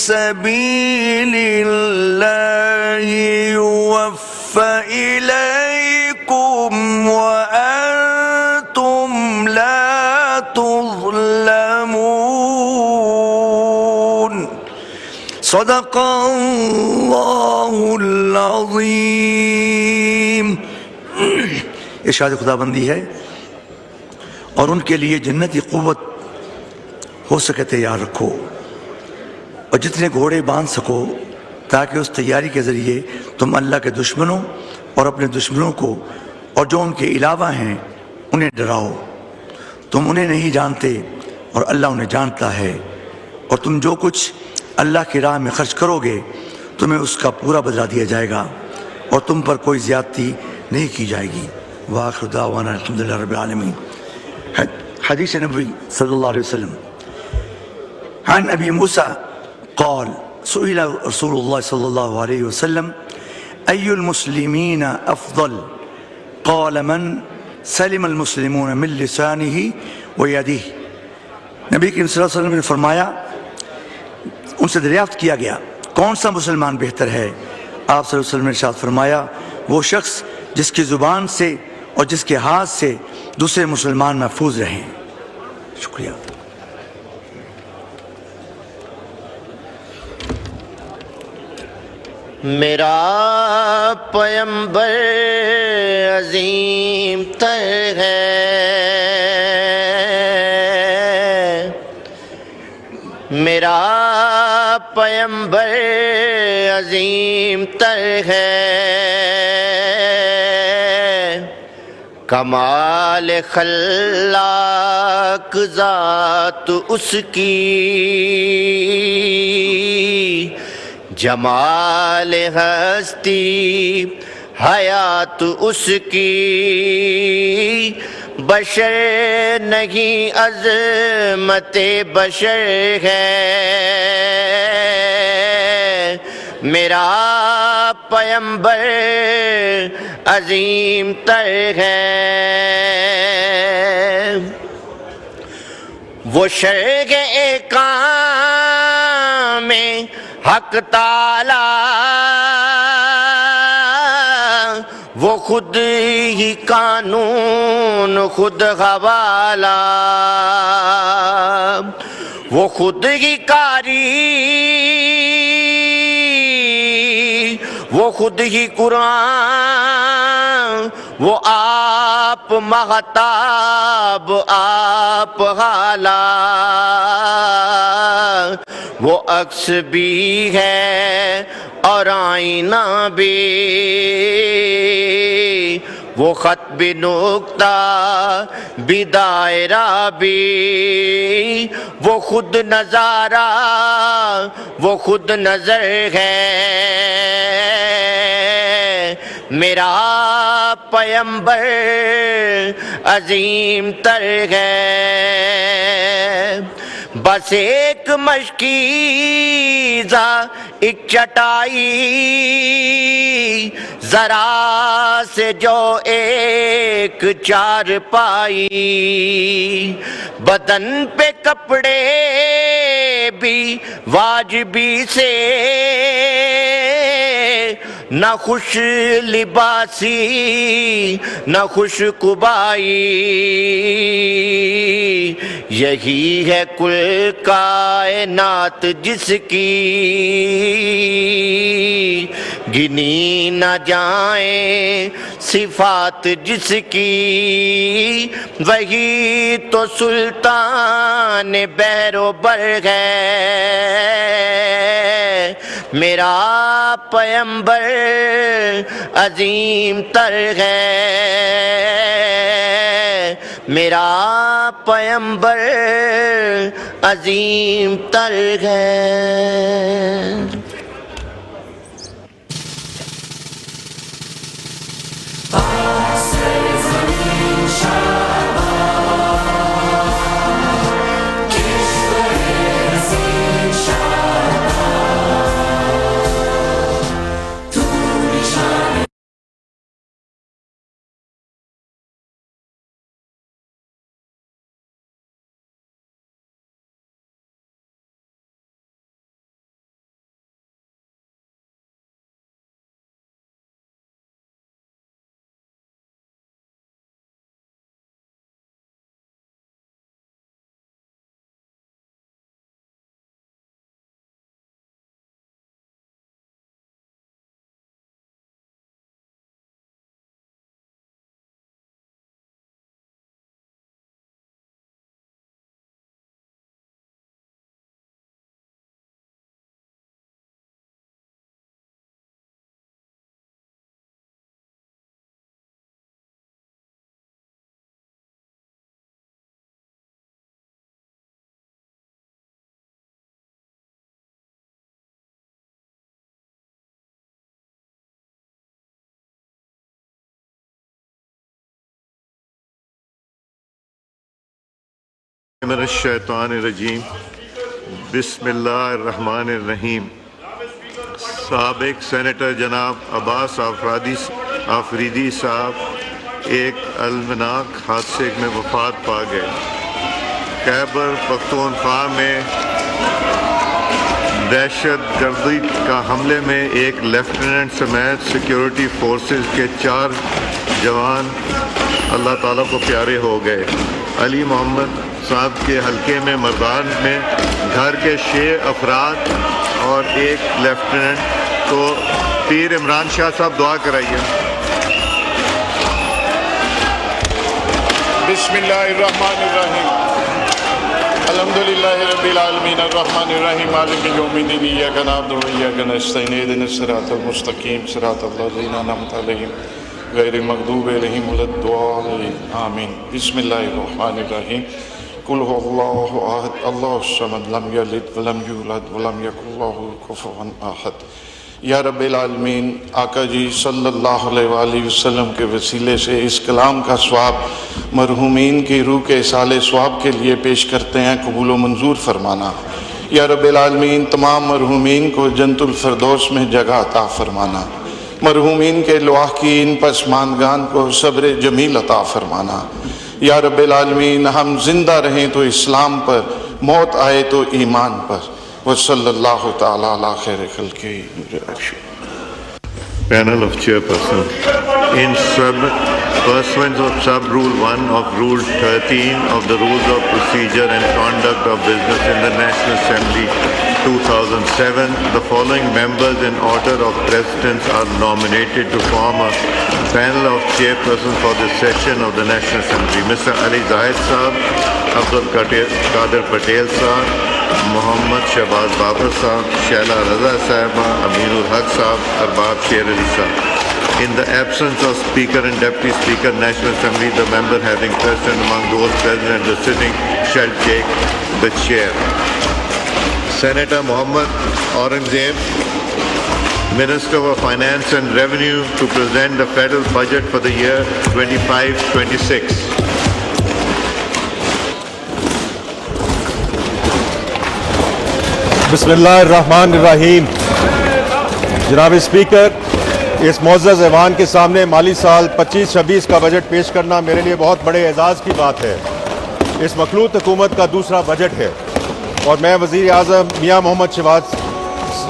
سبيل الله يوفى إليكم وأنتم لا تظلمون صدق اللہ العظیم۔ ارشاد خدا بندی ہے، اور ان کے لیے جنت کی قوت ہو سکے تیار رکھو، اور جتنے گھوڑے باندھ سکو، تاکہ اس تیاری کے ذریعے تم اللہ کے دشمنوں اور اپنے دشمنوں کو اور جو ان کے علاوہ ہیں انہیں ڈراؤ۔ تم انہیں نہیں جانتے اور اللہ انہیں جانتا ہے، اور تم جو کچھ اللہ کی راہ میں خرچ کرو گے تمہیں اس کا پورا بدلہ دیا جائے گا، اور تم پر کوئی زیادتی نہیں کی جائے گی۔ وآخر دعوانا الحمدللہ رب العالمین۔ حدیث نبوی صلی اللہ علیہ وسلم عن ابی موسیٰ قال سئل رسول اللہ صلی اللہ علیہ وسلم ای المسلمین افضل قال من سلم المسلمون من لسانہ ویدہ۔ نبی کریم صلی اللہ علیہ وسلم نے فرمایا، ان سے دریافت کیا گیا کون سا مسلمان بہتر ہے؟ آپ صلی اللہ علیہ وسلم نے ارشاد فرمایا، وہ شخص جس کی زبان سے اور جس کے ہاتھ سے دوسرے مسلمان محفوظ رہیں۔ شکریہ۔ میرا پیمبر عظیم تر ہے، میرا پیمبر عظیم تر ہے، کمال خلاق ذات اس کی، جمال ہستی حیات اس کی، بشر نہیں عظمت بشر ہے، میرا پیمبر عظیم تر ہے۔ وہ شرح کام حق تعالی، وہ خود ہی قانون خود حوالہ، وہ خود ہی قاری، وہ خود ہی قرآن، وہ آپ مہتاب آپ حالا، وہ عکس بھی ہے اور آئینہ بھی، وہ خط بھی نقطہ بھی دائرہ بھی، وہ خود نظارہ وہ خود نظر ہے، میرا پیمبر عظیم تر ہے۔ بس ایک مشکیزہ ایک چٹائی، ذرا سے جو ایک چار پائی، بدن پہ کپڑے بھی واجبی سے، نہ خوش لباسی نہ خوش قبائی، یہی ہے کل کائنات جس کی گنی نہ جائیں صفات جس کی، وہی تو سلطان بحر و بر ہے، میرا پیمبر عظیم تر ہے، میرا پیمبر عظیم تر ہے۔ من الشیطان الرجیم بسم اللہ الرحمن الرحیم. سابق سینیٹر جناب عباس آفریدی صاحب ایک المناک حادثے میں وفات پا گئے. خیبر پختونخوا میں دہشت گردی کا حملے میں ایک لیفٹیننٹ سمیت سیکیورٹی فورسز کے 4 جوان اللہ تعالیٰ کو پیارے ہو گئے. علی محمد صاحب کے حلقے میں مردان میں گھر کے 6 افراد اور ایک لیفٹیننٹ. تو پیر عمران شاہ صاحب دعا کرائیے. بسم اللہ الرحمن الرحیم. الحمدللہ رب العالمین الرحمن الرحیم مالک یوم الدین ایاک نعبد و ایاک نستعین اهدنا الصراط المستقیم صراط الذین انعمت علیہم غیر المغضوب علیہم ولا الضالین آمین. بسم اللہ الرحمن الرحیم. قل هو اللہ احد اللہ الصمد لم یلد ولم یولد ولم یکن لہ کفوا احد. یا رب العالمین، آقا جی صلی اللہ علیہ وآلہ وسلم کے وسیلے سے اس کلام کا ثواب مرحومین کی روح کے اصالِ ثواب کے لیے پیش کرتے ہیں، قبول و منظور فرمانا. یا رب العالمین، تمام مرحومین کو جنت الفردوس میں جگہ عطا فرمانا. مرحومین کے لواحقین پسماندگان کو صبر جمیل عطا فرمانا. یا رب العالمین، ہم زندہ رہیں تو اسلام پر، موت آئے تو ایمان پر. وصلی اللہ تعالیٰ علی خیر خلقہ. Panel of Chairperson. In pursuance of Sub-Rule 1 of Rule 13 of the Rules of Procedure and Conduct of Business in the National Assembly 2007, the following members in order of precedence are nominated to form a panel of chairpersons for this session of the National Assembly. Mr. Ali Zahid Sahab, Abdul Qadir Patel Sahab, محمد شہباز بابر صاحب, شیلا رضا صاحبہ, امین الحق صاحب, ارباب شیر علی صاحب. In the absence of Speaker and Deputy Speaker, National Assembly, the member having precedence among those present at the sitting shall take the chair. Senator Muhammad Aurangzeb, Minister for Finance and Revenue, to present the federal budget for the year 25-26. بسم اللہ الرحمن الرحیم. جناب speaker, اس معزز ایوان کے سامنے مالی سال 25-26 کا بجٹ پیش کرنا میرے لیے بہت بڑے اعزاز کی بات ہے. اس مخلوط حکومت کا دوسرا بجٹ ہے اور میں وزیر اعظم میاں محمد شہباز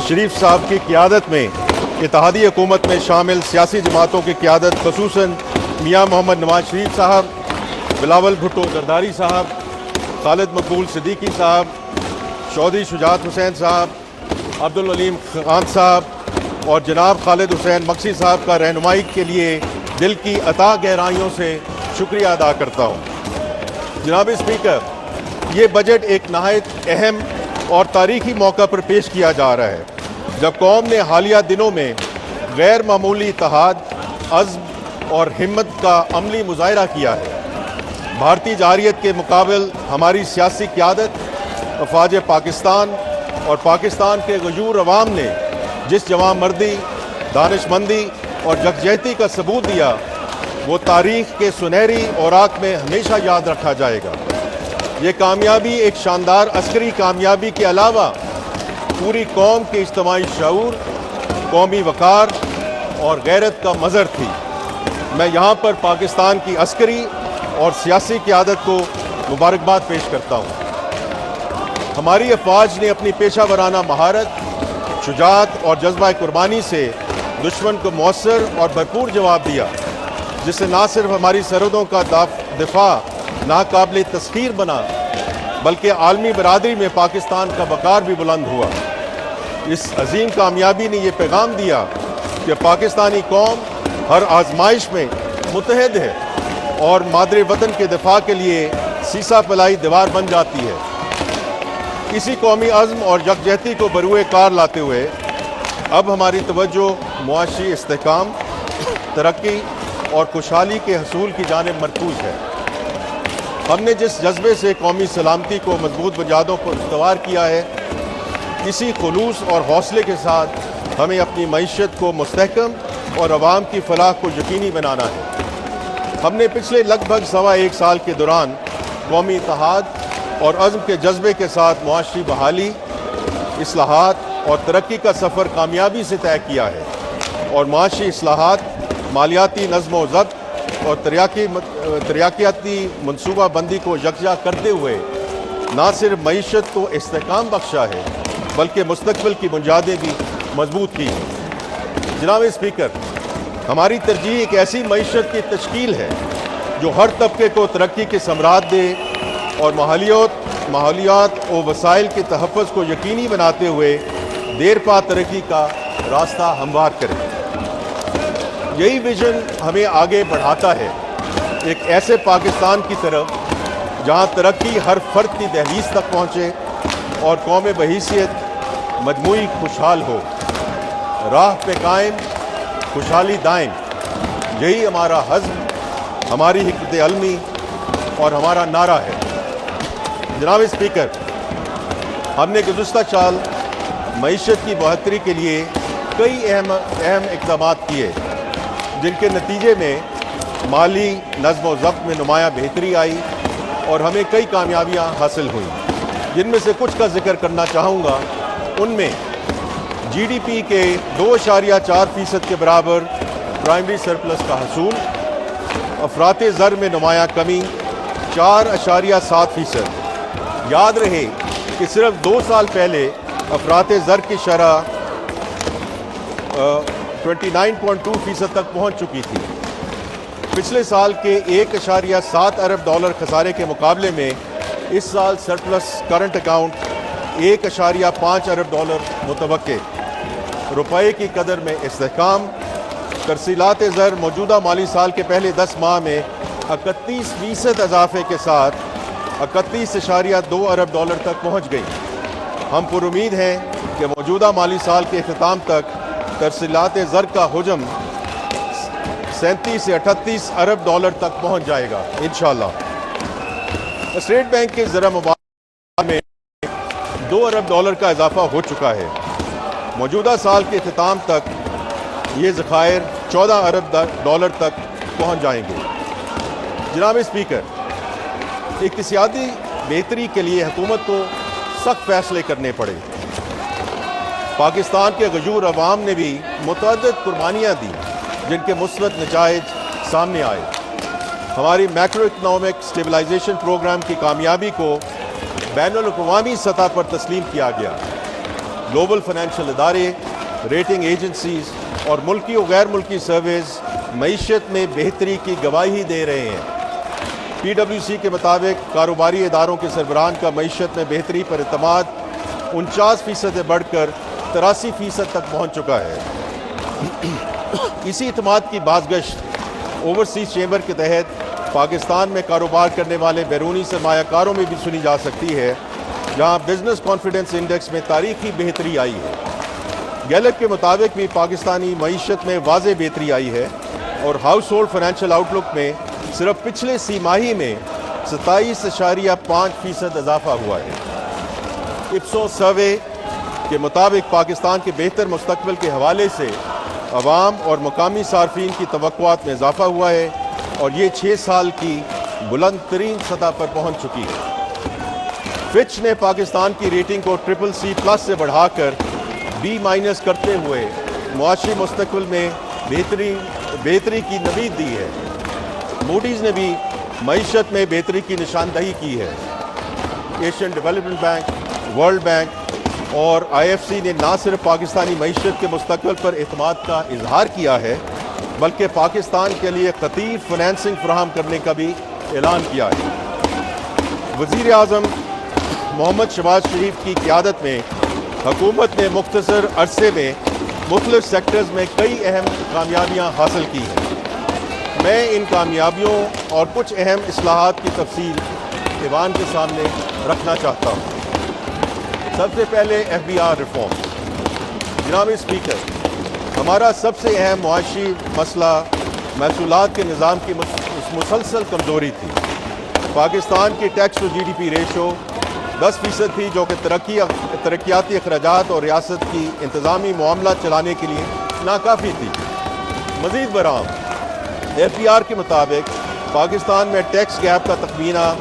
شریف صاحب کی قیادت میں اتحادی حکومت میں شامل سیاسی جماعتوں کی قیادت، خصوصاً میاں محمد نواز شریف صاحب، بلاول بھٹو زرداری صاحب، خالد مقبول صدیقی صاحب، چودھری شجاعت حسین صاحب، عبدالعلیم خان صاحب اور جناب خالد حسین مکسی صاحب کا رہنمائی کے لیے دل کی عطا گہرائیوں سے شکریہ ادا کرتا ہوں. جناب اسپیکر، یہ بجٹ ایک نہایت اہم اور تاریخی موقع پر پیش کیا جا رہا ہے جب قوم نے حالیہ دنوں میں غیر معمولی اتحاد، عزم اور ہمت کا عملی مظاہرہ کیا ہے. بھارتی جارحیت کے مقابل ہماری سیاسی قیادت، افواج پاکستان اور پاکستان کے غیور عوام نے جس جواں مردی، دانش مندی اور یکجہتی کا ثبوت دیا، وہ تاریخ کے سنہری اوراق میں ہمیشہ یاد رکھا جائے گا. یہ کامیابی ایک شاندار عسکری کامیابی کے علاوہ پوری قوم کے اجتماعی شعور، قومی وقار اور غیرت کا مظہر تھی. میں یہاں پر پاکستان کی عسکری اور سیاسی قیادت کو مبارکباد پیش کرتا ہوں. ہماری افواج نے اپنی پیشہ ورانہ مہارت، شجاعت اور جذبہ قربانی سے دشمن کو مؤثر اور بھرپور جواب دیا، جس سے نہ صرف ہماری سرحدوں کا دفاع ناقابل تسخیر بنا بلکہ عالمی برادری میں پاکستان کا وقار بھی بلند ہوا. اس عظیم کامیابی نے یہ پیغام دیا کہ پاکستانی قوم ہر آزمائش میں متحد ہے اور مادر وطن کے دفاع کے لیے سیسا پلائی دیوار بن جاتی ہے. اسی قومی عزم اور یکجہتی کو بروئے کار لاتے ہوئے اب ہماری توجہ معاشی استحکام، ترقی اور خوشحالی کے حصول کی جانب مرکوز ہے. ہم نے جس جذبے سے قومی سلامتی کو مضبوط بنیادوں پر استوار کیا ہے، اسی خلوص اور حوصلے کے ساتھ ہمیں اپنی معیشت کو مستحکم اور عوام کی فلاح کو یقینی بنانا ہے. ہم نے پچھلے لگ بھگ 1.25 سال کے دوران قومی اتحاد، اور عزم کے جذبے کے ساتھ معاشی بحالی، اصلاحات اور ترقی کا سفر کامیابی سے طے کیا ہے، اور معاشی اصلاحات، مالیاتی نظم و ضبط اور ترقیاتی منصوبہ بندی کو یکجا کرتے ہوئے نہ صرف معیشت کو استحکام بخشا ہے بلکہ مستقبل کی بنیادیں بھی مضبوط کی ہیں۔ جناب اسپیکر، ہماری ترجیح ایک ایسی معیشت کی تشکیل ہے جو ہر طبقے کو ترقی کے ثمرات دے اور ماحولیات و وسائل کے تحفظ کو یقینی بناتے ہوئے دیر پا ترقی کا راستہ ہموار کرے۔ یہی ویژن ہمیں آگے بڑھاتا ہے ایک ایسے پاکستان کی طرف جہاں ترقی ہر فرد کی دہلیز تک پہنچے اور قوم بحیثیت مجموعی خوشحال ہو۔ راہ پہ قائم، خوشحالی دائم، یہی ہمارا حزم، ہماری حکمت علمی اور ہمارا نعرہ ہے۔ جناب اسپیکر، ہم نے گزشتہ سال معیشت کی بہتری کے لیے کئی اہم اقدامات کیے جن کے نتیجے میں مالی نظم و ضبط میں نمایاں بہتری آئی اور ہمیں کئی کامیابیاں حاصل ہوئیں۔ جن میں سے کچھ کا ذکر کرنا چاہوں گا۔ ان میں جی ڈی پی کے 2.4% کے برابر پرائمری سرپلس کا حصول، افراط زر میں نمایاں کمی 4.7%۔ یاد رہے کہ صرف 2 سال پہلے افراط زر کی شرح 29.2% تک پہنچ چکی تھی۔ پچھلے سال کے 1.7 ارب ڈالر خسارے کے مقابلے میں اس سال سرپلس کرنٹ اکاؤنٹ 1.5 ارب ڈالر متوقع۔ روپے کی قدر میں استحکام، ترسیلات زر موجودہ مالی سال کے پہلے 10 ماہ میں 31% اضافے کے ساتھ 31.2 ارب ڈالر تک پہنچ گئی۔ ہم پر امید ہیں کہ موجودہ مالی سال کے اختتام تک ترسیلات زر کا حجم 37 سے 38 ارب ڈالر تک پہنچ جائے گا انشاءاللہ۔ اسٹیٹ بینک کے زرہ مبادلہ میں 2 ارب ڈالر کا اضافہ ہو چکا ہے۔ موجودہ سال کے اختتام تک یہ ذخائر 14 ارب ڈالر تک پہنچ جائیں گے۔ جناب اسپیکر، اقتصادی بہتری کے لیے حکومت کو سخت فیصلے کرنے پڑے۔ پاکستان کے غیور عوام نے بھی متعدد قربانیاں دی جن کے مثبت نتائج سامنے آئے۔ ہماری میکرو اکنامک سٹیبلائزیشن پروگرام کی کامیابی کو بین الاقوامی سطح پر تسلیم کیا گیا۔ گلوبل فائنینشیل ادارے، ریٹنگ ایجنسیز اور ملکی و غیر ملکی سرویز معیشت میں بہتری کی گواہی دے رہے ہیں۔ پی ڈبلیو سی کے مطابق کاروباری اداروں کے سربراہان کا معیشت میں بہتری پر اعتماد 49% سے بڑھ کر 83% تک پہنچ چکا ہے۔ اسی اعتماد کی بازگشت اوورسیز چیمبر کے تحت پاکستان میں کاروبار کرنے والے بیرونی سرمایہ کاروں میں بھی سنی جا سکتی ہے، جہاں بزنس کانفیڈنس انڈیکس میں تاریخی بہتری آئی ہے۔ گیلپ کے مطابق بھی پاکستانی معیشت میں واضح بہتری آئی ہے اور ہاؤس ہولڈ فائنینشیل آؤٹ لک میں صرف پچھلے سی ماہی میں 27.5% اضافہ ہوا ہے۔ اپسوس سروے کے مطابق پاکستان کے بہتر مستقبل کے حوالے سے عوام اور مقامی صارفین کی توقعات میں اضافہ ہوا ہے اور یہ 6 سال کی بلند ترین سطح پر پہنچ چکی ہے۔ فچ نے پاکستان کی ریٹنگ کو CCC+ سے بڑھا کر B- کرتے ہوئے معاشی مستقبل میں بہتری کی نوید دی ہے۔ موڈیز نے بھی معیشت میں بہتری کی نشاندہی کی ہے۔ Asian development bank, world bank اور IFC نے نہ صرف پاکستانی معیشت کے مستقبل پر اعتماد کا اظہار کیا ہے بلکہ پاکستان کے لیے خطیر فنانسنگ فراہم کرنے کا بھی اعلان کیا ہے۔ وزیر اعظم محمد شہباز شریف کی قیادت میں حکومت نے مختصر عرصے میں مختلف سیکٹرز میں کئی اہم کامیابیاں حاصل کی ہیں۔ میں ان کامیابیوں اور کچھ اہم اصلاحات کی تفصیل ایوان کے سامنے رکھنا چاہتا ہوں۔ سب سے پہلے FBR ریفارم۔ جناب اسپیکر، ہمارا سب سے اہم معاشی مسئلہ محصولات کے نظام کی مسلسل کمزوری تھی۔ پاکستان کی ٹیکس ٹو GDP ریشو 10% تھی جو کہ ترقیاتی اخراجات اور ریاست کی انتظامی معاملات چلانے کے لیے ناکافی تھی۔ مزید برآں FBR کے مطابق پاکستان میں ٹیکس گیپ کا تخمینہ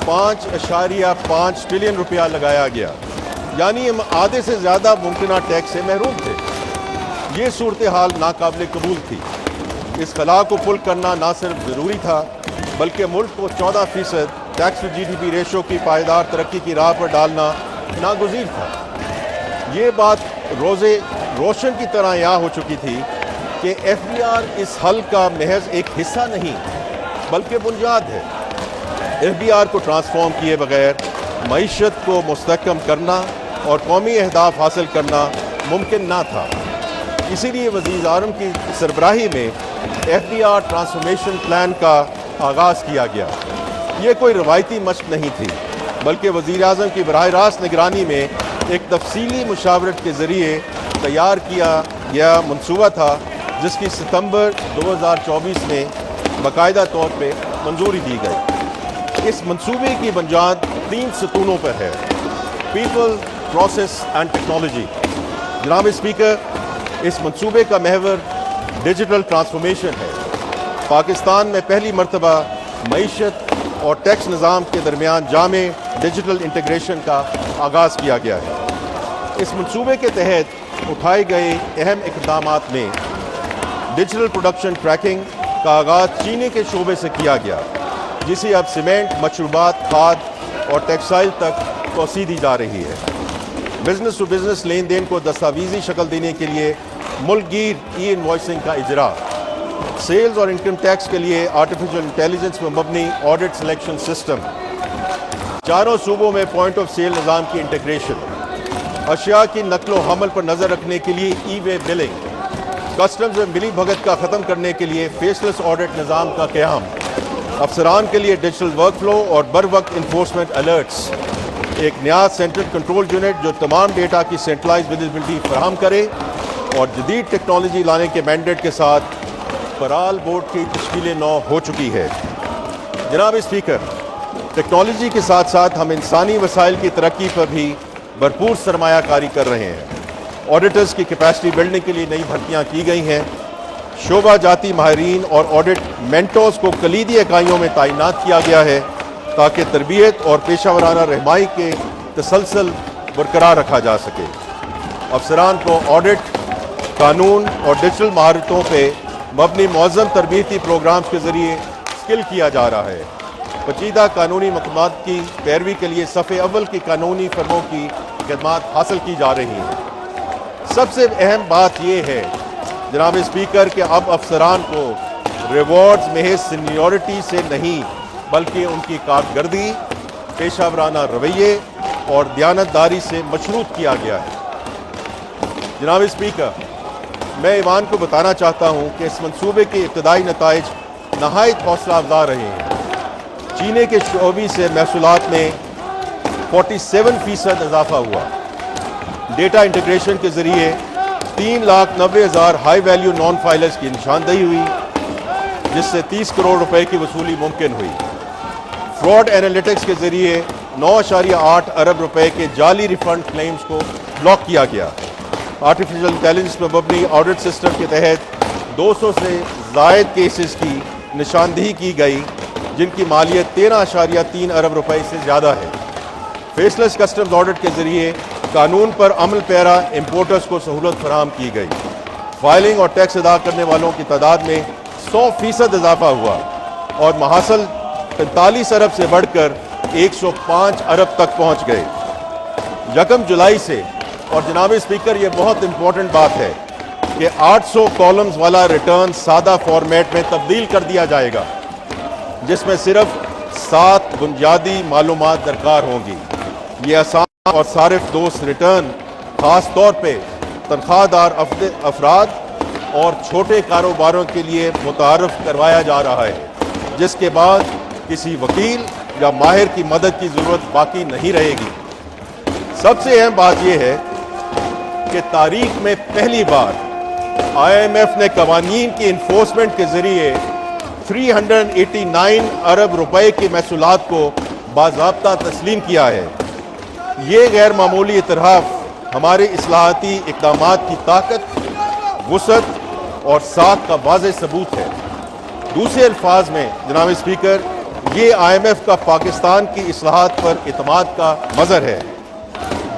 5.5 ٹریلین روپیہ لگایا گیا، یعنی ہم آدھے سے زیادہ ممکنہ ٹیکس سے محروم تھے۔ یہ صورتحال ناقابل قبول تھی۔ اس خلا کو پل کرنا نہ صرف ضروری تھا بلکہ ملک کو 14% tax to G D P ratio کی پائیدار ترقی کی راہ پر ڈالنا ناگزیر تھا۔ یہ بات روشن کی طرح یہاں ہو چکی تھی کہ ایف بی آر اس حل کا محض ایک حصہ نہیں بلکہ بنیاد ہے۔ ایف بی آر کو ٹرانسفارم کیے بغیر معیشت کو مستحکم کرنا اور قومی اہداف حاصل کرنا ممکن نہ تھا۔ اسی لیے وزیر اعظم کی سربراہی میں F B R transformation plan کا آغاز کیا گیا۔ یہ کوئی روایتی مشق نہیں تھی بلکہ وزیر اعظم کی براہ راست نگرانی میں ایک تفصیلی مشاورت کے ذریعے تیار کیا گیا منصوبہ تھا، جس کی ستمبر 2024 میں باقاعدہ طور پہ منظوری دی گئی۔ اس منصوبے کی بنیاد 3 ستونوں پر ہے: پیپل، پروسیس اینڈ ٹیکنالوجی۔ جناب اسپیکر، اس منصوبے کا محور ڈیجیٹل ٹرانسفارمیشن ہے۔ پاکستان میں پہلی مرتبہ معیشت اور ٹیکس نظام کے درمیان جامع ڈیجیٹل انٹیگریشن کا آغاز کیا گیا ہے۔ اس منصوبے کے تحت اٹھائے گئے اہم اقدامات میں ڈیجیٹل پروڈکشن ٹریکنگ کا آغاز چینی کے شعبے سے کیا گیا، جسے اب سیمنٹ، مشروبات، کھاد اور ٹیکسٹائل تک توسیع دی جا رہی ہے۔ بزنس ٹو بزنس لین دین کو دستاویزی شکل دینے کے لیے ملک گیر ای انوائسنگ کا اجرا، سیلز اور انکم ٹیکس کے لیے آرٹیفیشل انٹیلیجنس پر مبنی آڈٹ سلیکشن سسٹم، چاروں صوبوں میں پوائنٹ آف سیل نظام کی انٹیگریشن، اشیاء کی نقل و حمل پر نظر رکھنے کے لیے ای وے بلنگ، کسٹمز میں ملی بھگت کا ختم کرنے کے لیے فیسلیس آڈٹ نظام کا قیام، افسران کے لیے ڈیجیٹل ورک فلو اور بر وقت انفورسمنٹ الرٹس، ایک نیا سینٹرل کنٹرول یونٹ جو تمام ڈیٹا کی سینٹرلائز ویزیبلٹی فراہم کرے، اور جدید ٹیکنالوجی لانے کے مینڈیٹ کے ساتھ فرال بورڈ کی تشکیل نو ہو چکی ہے۔ جناب اسپیکر، ٹیکنالوجی کے ساتھ ساتھ ہم انسانی وسائل کی ترقی پر بھی بھرپور سرمایہ کاری کر رہے ہیں۔ آڈیٹرز کی کیپیسٹی بلڈنگ کے لیے نئی بھرتیاں کی گئی ہیں۔ شعبہ جاتی ماہرین اور آڈٹ مینٹورز کو کلیدی اکائیوں میں تعینات کیا گیا ہے تاکہ تربیت اور پیشہ ورانہ رہنمائی کے تسلسل برقرار رکھا جا سکے۔ افسران کو آڈٹ، قانون اور ڈیجیٹل مہارتوں پہ مبنی معظم تربیتی پروگرامز کے ذریعے اسکل کیا جا رہا ہے۔ پیچیدہ قانونی مقدمات کی پیروی کے لیے صف اول کی قانونی فرموں کی خدمات حاصل کی جا رہی ہیں۔ سب سے اہم بات یہ ہے جناب اسپیکر کہ اب افسران کو ریوارڈز محض سینیورٹی سے نہیں بلکہ ان کی کارکردگی، پیشہ ورانہ رویے اور دیانتداری سے مشروط کیا گیا ہے۔ جناب اسپیکر، میں ایوان کو بتانا چاہتا ہوں کہ اس منصوبے کے ابتدائی نتائج نہایت حوصلہ افزا رہے ہیں۔ چینے کے شعبے سے محصولات میں 47% اضافہ ہوا۔ ڈیٹا انٹیگریشن کے ذریعے 3,90,000 ہائی ویلیو نان فائلرز کی نشاندہی ہوئی، جس سے 30 کروڑ روپے کی وصولی ممکن ہوئی۔ فراڈ اینالیٹکس کے ذریعے 9.8 ارب روپے کے جعلی ریفنڈ کلیمز کو بلاک کیا گیا۔ آرٹیفیشل انٹیلیجنس پر مبنی آڈٹ سسٹم کے تحت 200 سے زائد کیسز کی نشاندہی کی گئی، جن کی مالیت 13.3 ارب روپے سے زیادہ ہے۔ فیسلیس کسٹمز آڈٹ کے ذریعے قانون پر عمل پیرا امپورٹرز کو سہولت فراہم کی گئی۔ فائلنگ اور ٹیکس ادا کرنے والوں کی تعداد میں 100% اضافہ ہوا اور محاصل 45 ارب سے بڑھ کر 105 ارب تک پہنچ گئے۔ 1 جولائی سے، اور جناب اسپیکر یہ بہت امپورٹنٹ بات ہے کہ 800 کالمز والا ریٹرن سادہ فارمیٹ میں تبدیل کر دیا جائے گا، جس میں صرف 7 بنیادی معلومات درکار ہوں گی۔ یہ آسان اور صارف دوست ریٹرن خاص طور پہ تنخواہ دار افراد اور چھوٹے کاروباروں کے لیے متعارف کروایا جا رہا ہے، جس کے بعد کسی وکیل یا ماہر کی مدد کی ضرورت باقی نہیں رہے گی۔ سب سے اہم بات یہ ہے کہ تاریخ میں پہلی بار IMF نے قوانین کی انفورسمنٹ کے ذریعے 389 ارب روپے کی محصولات کو باضابطہ تسلیم کیا ہے۔ یہ غیر معمولی اعتراف ہمارے اصلاحاتی اقدامات کی طاقت، وسعت اور ساکھ کا واضح ثبوت ہے۔ دوسرے الفاظ میں جناب اسپیکر، یہ IMF کا پاکستان کی اصلاحات پر اعتماد کا مظہر ہے۔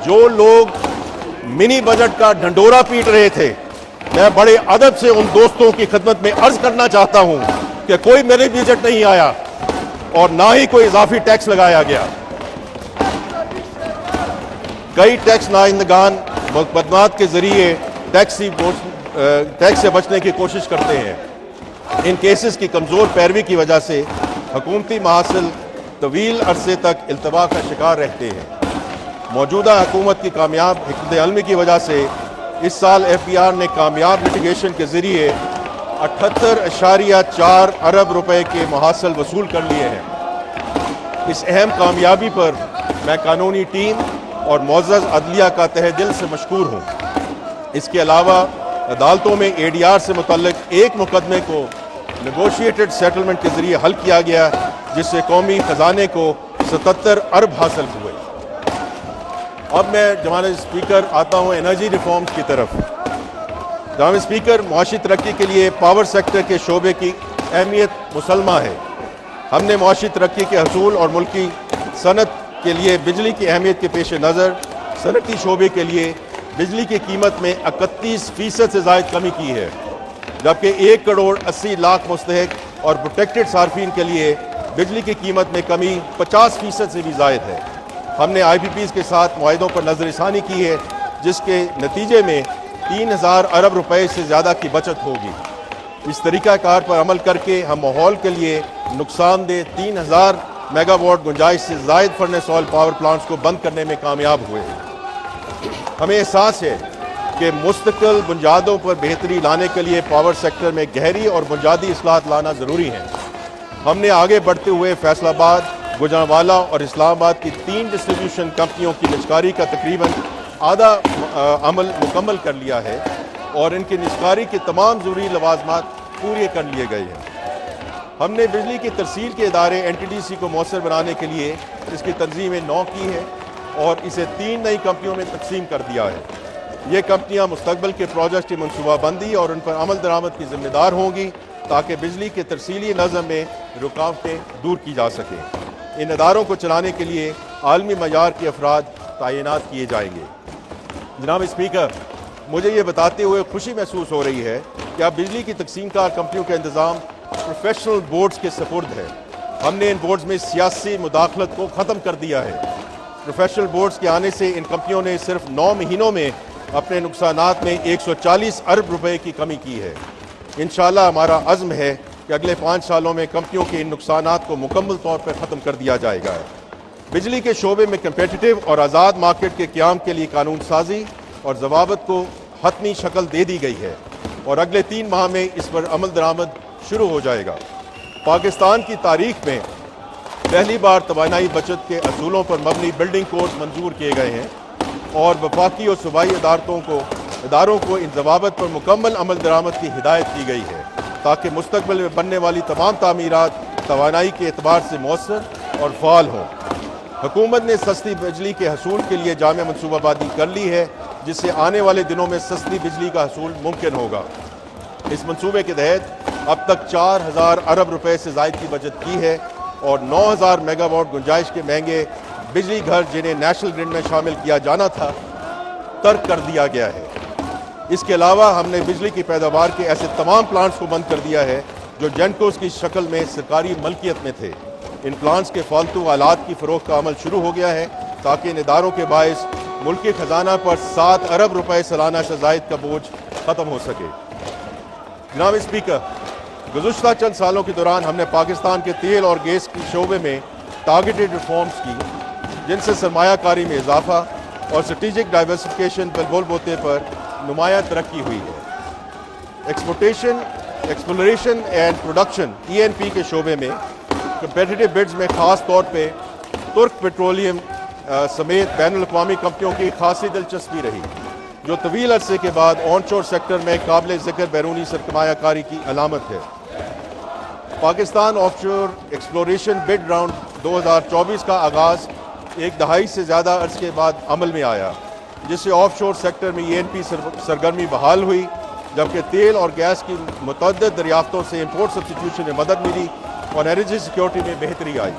جو لوگ منی بجٹ کا ڈھنڈورا پیٹ رہے تھے، میں بڑے ادب سے ان دوستوں کی خدمت میں عرض کرنا چاہتا ہوں کہ کوئی منی بجٹ نہیں آیا اور نہ ہی کوئی اضافی ٹیکس لگایا گیا۔ کئی ٹیکس نائندگان مقدمات کے ذریعے ٹیکس سے بچنے کی کوشش کرتے ہیں۔ ان کیسز کی کمزور پیروی کی وجہ سے حکومتی محاصل طویل عرصے تک التوا کا شکار رہتے ہیں۔ موجودہ حکومت کی کامیاب حکمت عملی کی وجہ سے اس سال FBR نے کامیاب لٹیگیشن کے ذریعے 78.4 ارب روپے کے محاصل وصول کر لیے ہیں۔ اس اہم کامیابی پر میں قانونی ٹیم اور معزز عدلیہ کا تہہ دل سے مشکور ہوں۔ اس کے علاوہ عدالتوں میں ADR سے متعلق ایک مقدمے کو نیگوشیٹڈ سیٹلمنٹ کے ذریعے حل کیا گیا، جس سے قومی خزانے کو 77 ارب حاصل ہوئے۔ اب میں جناب اسپیکر آتا ہوں انرجی ریفارمز کی طرف۔ جناب اسپیکر، معاشی ترقی کے لیے پاور سیکٹر کے شعبے کی اہمیت مسلمہ ہے۔ ہم نے معاشی ترقی کے حصول اور ملکی صنعت کے لیے بجلی کی اہمیت کے پیش نظر صنعتی شعبے کے لیے بجلی کی قیمت میں 31% سے زائد کمی کی ہے، جبکہ 1 کروڑ 80 لاکھ مستحق اور پروٹیکٹڈ صارفین کے لیے بجلی کی قیمت میں کمی 50% سے بھی زائد ہے۔ ہم نے IPPs کے ساتھ معاہدوں پر نظر ثانی کی ہے، جس کے نتیجے میں 3000 ارب روپے سے زیادہ کی بچت ہوگی۔ اس طریقہ کار پر عمل کر کے ہم ماحول کے لیے نقصان دہ 3000 میگا واٹ گنجائش سے زائد فرنس آئل پاور پلانٹس کو بند کرنے میں کامیاب ہوئے ہیں۔ ہمیں احساس ہے کہ مستقل بنیادوں پر بہتری لانے کے لیے پاور سیکٹر میں گہری اور بنیادی اصلاحات لانا ضروری ہیں۔ ہم نے آگے بڑھتے ہوئے فیصل آباد، گوجرانوالا اور اسلام آباد کی 3 ڈسٹریبیوشن کمپنیوں کی نجکاری کا تقریباً آدھا عمل مکمل کر لیا ہے اور ان کی نجکاری کے تمام ضروری لوازمات پورے کر لیے گئے ہیں۔ ہم نے بجلی کی ترسیل کے ادارے NTDC کو مؤثر بنانے کے لیے اس کی تنظیم نو کی ہے اور اسے 3 نئی کمپنیوں میں تقسیم کر دیا ہے۔ یہ کمپنیاں مستقبل کے پروجیکٹ کی منصوبہ بندی اور ان پر عمل درآمد کی ذمہ دار ہوں گی تاکہ بجلی کے ترسیلی نظم میں رکاوٹیں دور کی جا سکیں۔ ان اداروں کو چلانے کے لیے عالمی معیار کے افراد تعینات کیے جائیں گے۔ جناب اسپیکر، مجھے یہ بتاتے ہوئے خوشی محسوس ہو رہی ہے کہ اب بجلی کی تقسیم کار کمپنیوں کا انتظام پروفیشنل بورڈز کے سپرد ہے۔ ہم نے ان بورڈز میں سیاسی مداخلت کو ختم کر دیا ہے۔ پروفیشنل بورڈز کے آنے سے ان کمپنیوں نے صرف 9 مہینوں میں اپنے نقصانات میں 140 ارب روپے کی کمی کی ہے۔ انشاءاللہ ہمارا عزم ہے کہ اگلے 5 سالوں میں کمپنیوں کے ان نقصانات کو مکمل طور پر ختم کر دیا جائے گا۔ بجلی کے شعبے میں کمپیٹیٹو اور آزاد مارکیٹ کے قیام کے لیے قانون سازی اور ضوابط کو حتمی شکل دے دی گئی ہے اور اگلے 3 ماہ میں اس پر عمل درآمد شروع ہو جائے گا۔ پاکستان کی تاریخ میں پہلی بار توانائی بچت کے اصولوں پر مبنی بلڈنگ کوڈز منظور کیے گئے ہیں اور وفاقی اور صوبائی اداروں کو ان ضوابط پر مکمل عمل درآمد کی ہدایت کی گئی ہے تاکہ مستقبل میں بننے والی تمام تعمیرات توانائی کے اعتبار سے مؤثر اور فعال ہوں۔ حکومت نے سستی بجلی کے حصول کے لیے جامع منصوبہ بندی کر لی ہے، جس سے آنے والے دنوں میں سستی بجلی کا حصول ممکن ہوگا۔ اس منصوبے کے تحت اب تک 4000 ارب روپے سے زائد کی بچت کی ہے اور 9000 میگا واٹ گنجائش کے مہنگے بجلی گھر جنہیں نیشنل گرڈ میں شامل کیا جانا تھا ترک کر دیا گیا ہے۔ اس کے علاوہ ہم نے بجلی کی پیداوار کے ایسے تمام پلانٹس کو بند کر دیا ہے جو جینکوز کی شکل میں سرکاری ملکیت میں تھے۔ ان پلانٹس کے فالتو آلات کی فروخت کا عمل شروع ہو گیا ہے تاکہ ان اداروں کے باعث ملکی خزانہ پر 7 ارب روپے سالانہ سے زائد کا بوجھ ختم ہو سکے۔ جناب اسپیکر، گزشتہ چند سالوں کے دوران ہم نے پاکستان کے تیل اور گیس کے شعبے میں ٹارگیٹڈ ریفارمز کی، جن سے سرمایہ کاری میں اضافہ اور اسٹریٹجک ڈائیورسفیکیشن بل بوتے پر نمایاں ترقی ہوئی ہے۔ ایکسپلوریشن اینڈ پروڈکشن ENP کے شعبے میں کمپیٹیٹو بڈز میں خاص طور پہ ترک پیٹرولیم سمیت بین الاقوامی کمپنیوں کی خاصی دلچسپی رہی، جو طویل عرصے کے بعد آن شور سیکٹر میں قابل ذکر بیرونی سرمایہ کاری کی علامت ہے۔ پاکستان آف شور ایکسپلوریشن بڈ راؤنڈ 2024 کا آغاز 1 دہائی سے زیادہ عرصے کے بعد عمل میں آیا، جس سے آف شور سیکٹر میں ENP سرگرمی بحال ہوئی، جبکہ تیل اور گیس کی متعدد دریافتوں سے امپورٹ سبسٹیٹیوشن میں مدد ملی اور انرجی سیکیورٹی میں بہتری آئی۔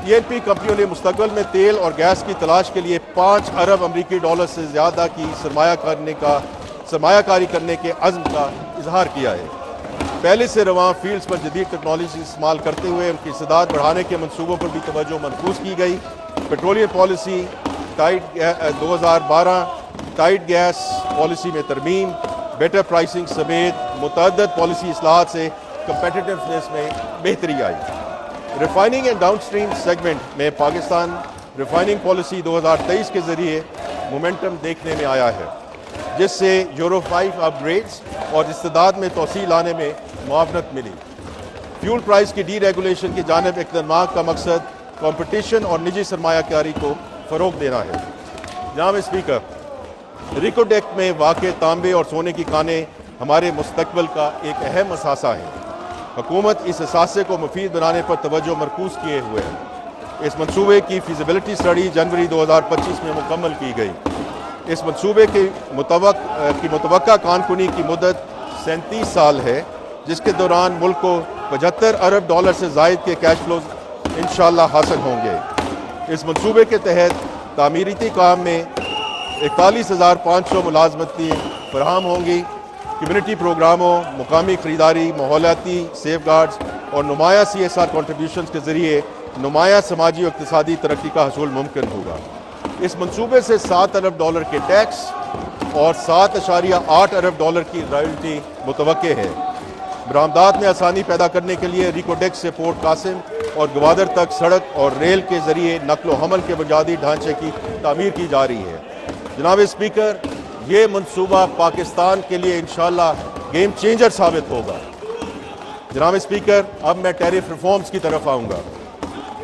ENP کمپنیوں نے مستقبل میں تیل اور گیس کی تلاش کے لیے 5 ارب امریکی ڈالر سے زیادہ کی سرمایہ کاری کرنے کے عزم کا اظہار کیا ہے۔ پہلے سے رواں فیلڈز پر جدید ٹیکنالوجی استعمال کرتے ہوئے ان کی استعداد بڑھانے کے منصوبوں پر بھی توجہ مرکوز کی گئی۔ Petroleum policy 2012 tight gas policy میں ترمیم، بیٹر پرائسنگ سمیت متعدد پالیسی اصلاحات سے کمپیٹیٹیونیس میں بہتری آئی۔ Refining and downstream segment میں پاکستان ریفائننگ پالیسی 2023 کے ذریعے مومنٹم دیکھنے میں آیا ہے، جس سے یورو 5 اپ گریڈز اور استعداد میں توسیع لانے میں معاونت ملی۔ فیول پرائس کی ڈی ریگولیشن کی جانب اقدامات کا مقصد کمپٹیشن اور نجی سرمایہ کاری کو فروغ دینا ہے۔ جناب اسپیکر، ریکوڈیک میں واقع تانبے اور سونے کی کانیں ہمارے مستقبل کا ایک اہم اثاثہ ہے۔ حکومت اس اثاثے کو مفید بنانے پر توجہ مرکوز کیے ہوئے ہے۔ اس منصوبے کی فیزیبلٹی اسٹڈی جنوری 2025 میں مکمل کی گئی۔ اس منصوبے کی متوقع کانکنی کی مدت 37 سال ہے، جس کے دوران ملک کو 75 ارب ڈالر سے زائد کے کیش فلوز انشاءاللہ حاصل ہوں گے۔ اس منصوبے کے تحت تعمیراتی کام میں 41,500 ملازمتیں فراہم ہوں گی۔ کمیونٹی پروگراموں، مقامی خریداری، ماحولیاتی سیف گارڈز اور نمایاں CSR کنٹریبیوشنز کے ذریعے نمایاں سماجی و اقتصادی ترقی کا حصول ممکن ہوگا۔ اس منصوبے سے 7 ارب ڈالر کے ٹیکس اور 7.8 ارب ڈالر کی رائلٹی متوقع ہے۔ برآمدات میں آسانی پیدا کرنے کے لیے ریکوڈیک سے پورٹ قاسم اور گوادر تک سڑک اور ریل کے ذریعے نقل و حمل کے بنیادی ڈھانچے کی تعمیر کی جا رہی ہے۔ جناب اسپیکر، یہ منصوبہ پاکستان کے لیے انشاءاللہ گیم چینجر ثابت ہوگا۔ جناب اسپیکر، اب میں ٹیرف ریفارمز کی طرف آؤں گا۔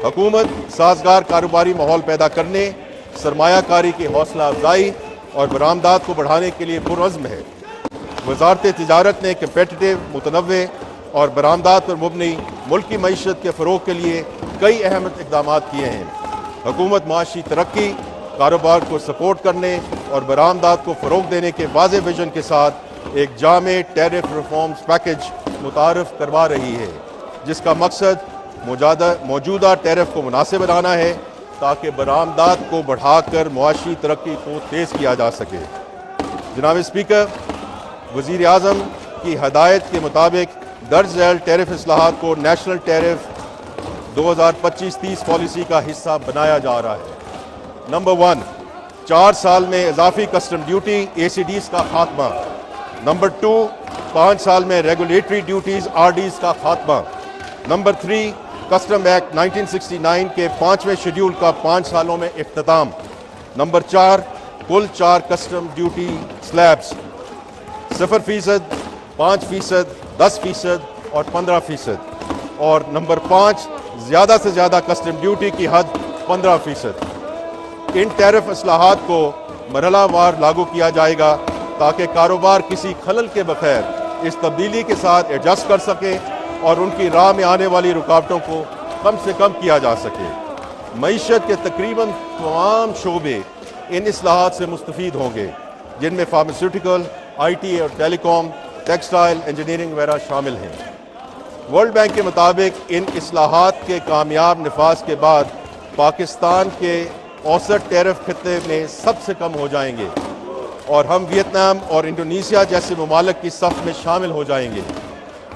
حکومت سازگار کاروباری ماحول پیدا کرنے، سرمایہ کاری کی حوصلہ افزائی اور برآمدات کو بڑھانے کے لیے پرعزم ہے۔ وزارت تجارت نے کمپیٹیٹیو، متنوع اور برآمدات پر مبنی ملکی معیشت کے فروغ کے لیے کئی اہم اقدامات کیے ہیں۔ حکومت معاشی ترقی، کاروبار کو سپورٹ کرنے اور برآمدات کو فروغ دینے کے واضح ویژن کے ساتھ ایک جامع ٹیرف ریفارمز پیکج متعارف کروا رہی ہے، جس کا مقصد موجودہ ٹیرف کو مناسب بنانا ہے تاکہ برآمدات کو بڑھا کر معاشی ترقی کو تیز کیا جا سکے۔ جناب اسپیکر، وزیر اعظم کی ہدایت کے مطابق درج ذیل ٹیرف اصلاحات کو نیشنل ٹیرف 2025-30 پالیسی کا حصہ بنایا جا رہا ہے۔ نمبر 1، 4 سال میں اضافی کسٹم ڈیوٹی ACDs کا خاتمہ۔ نمبر 2، 5 سال میں ریگولیٹری ڈیوٹیز RDs کا خاتمہ۔ نمبر 3، کسٹم ایکٹ 1969 کے 5ویں شیڈیول کا 5 سالوں میں اختتام۔ نمبر 4، کل 4 کسٹم ڈیوٹی سلیبز 0%، 5%، 10% اور 15%۔ اور نمبر 5، زیادہ سے زیادہ کسٹم ڈیوٹی کی حد 15%۔ ان ٹیرف اصلاحات کو مرحلہ وار لاگو کیا جائے گا تاکہ کاروبار کسی خلل کے بغیر اس تبدیلی کے ساتھ ایڈجسٹ کر سکے اور ان کی راہ میں آنے والی رکاوٹوں کو کم سے کم کیا جا سکے۔ معیشت کے تقریباً تمام شعبے ان اصلاحات سے مستفید ہوں گے، جن میں فارماسیوٹیکل، IT اور ٹیلی کام، ٹیکسٹائل، انجینئرنگ وغیرہ شامل ہیں۔ ورلڈ بینک کے مطابق ان اصلاحات کے کامیاب نفاذ کے بعد پاکستان کے اوسط ٹیرف خطے میں سب سے کم ہو جائیں گے اور ہم ویتنام اور انڈونیشیا جیسے ممالک کی صف میں شامل ہو جائیں گے۔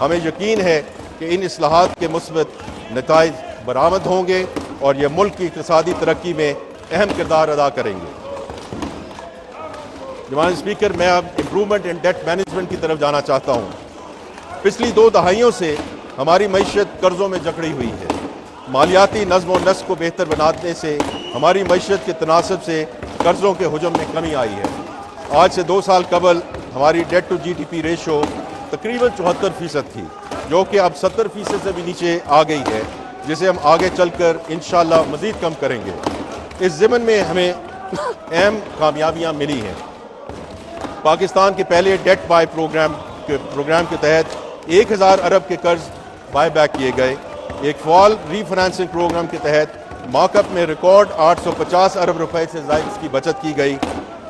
ہمیں یقین ہے کہ ان اصلاحات کے مثبت نتائج برآمد ہوں گے اور یہ ملک کی اقتصادی ترقی میں اہم کردار ادا کریں گے۔ جناب اسپیکر، میں اب امپرومنٹ ان ڈیٹ مینجمنٹ کی طرف جانا چاہتا ہوں۔ پچھلی 2 دہائیوں سے ہماری معیشت قرضوں میں جکڑی ہوئی ہے۔ مالیاتی نظم و نسق کو بہتر بنانے سے ہماری معیشت کے تناسب سے قرضوں کے حجم میں کمی آئی ہے۔ آج سے 2 سال قبل ہماری ڈیٹ ٹو GDP ریشو تقریباً 74% تھی، جو کہ اب 70% سے بھی نیچے آ گئی ہے، جسے ہم آگے چل کر انشاءاللہ مزید کم کریں گے۔ اس ضمن میں ہمیں اہم کامیابیاں ملی ہیں۔ پاکستان کے پہلے ڈیٹ بائی پروگرام کے تحت 1000 ارب کے قرض بائی بیک کیے گئے۔ ایک فعال ری فنانسنگ پروگرام کے تحت مارک اپ میں ریکارڈ 850 ارب روپے سے زائد کی بچت کی گئی۔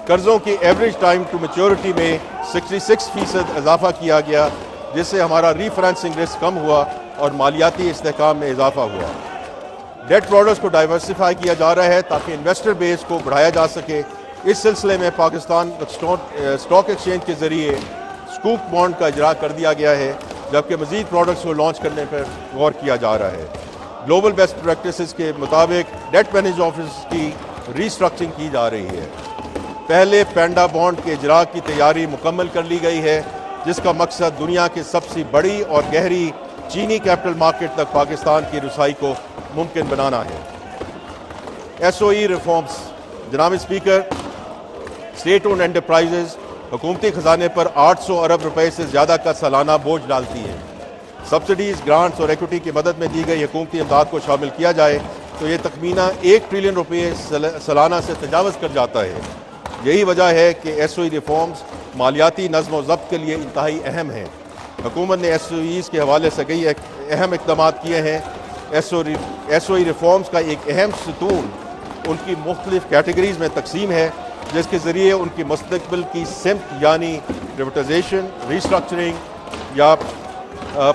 قرضوں کی ایوریج ٹائم ٹو میچورٹی میں 66% اضافہ کیا گیا، جس سے ہمارا ری فنانسنگ رسک کم ہوا اور مالیاتی استحکام میں اضافہ ہوا۔ ڈیٹ پروڈکٹس کو ڈائیورسیفائی کیا جا رہا ہے تاکہ انویسٹر بیس کو بڑھایا جا سکے۔ اس سلسلے میں پاکستان اسٹاک ایکسچینج کے ذریعے سکوپ بانڈ کا اجرا کر دیا گیا ہے، جبکہ مزید پروڈکٹس کو لانچ کرنے پر غور کیا جا رہا ہے۔ گلوبل بیسٹ پریکٹسز کے مطابق ڈیٹ مینج آفس کی ری اسٹرکچرنگ کی جا رہی ہے۔ پہلے پینڈا بانڈ کے اجرا کی تیاری مکمل کر لی گئی ہے، جس کا مقصد دنیا کی سب سے بڑی اور گہری چینی کیپٹل مارکیٹ تک پاکستان کی رسائی کو ممکن بنانا ہے۔ ایس او ای ریفارمز۔ جناب اسپیکر، اسٹیٹ اونڈ انٹرپرائزز حکومتی خزانے پر 800 ارب روپے سے زیادہ کا سالانہ بوجھ ڈالتی ہیں۔ سبسڈیز، گرانٹس اور ایکوٹی کی مدد میں دی گئی حکومتی امداد کو شامل کیا جائے تو یہ تخمینہ 1 ٹریلین روپے سالانہ سے تجاوز کر جاتا ہے۔ یہی وجہ ہے کہ ایس او ای ریفارمز مالیاتی نظم و ضبط کے لیے انتہائی اہم ہیں۔ حکومت نے ایس او ایز کے حوالے سے کئی اہم اقدامات کیے ہیں۔ ایس او ای ریفارمز کا ایک اہم ستون ان کی مختلف کیٹیگریز میں تقسیم ہے، جس کے ذریعے ان کی مستقبل کی سمت یعنی پرائیویٹائزیشن، ری اسٹرکچرنگ یا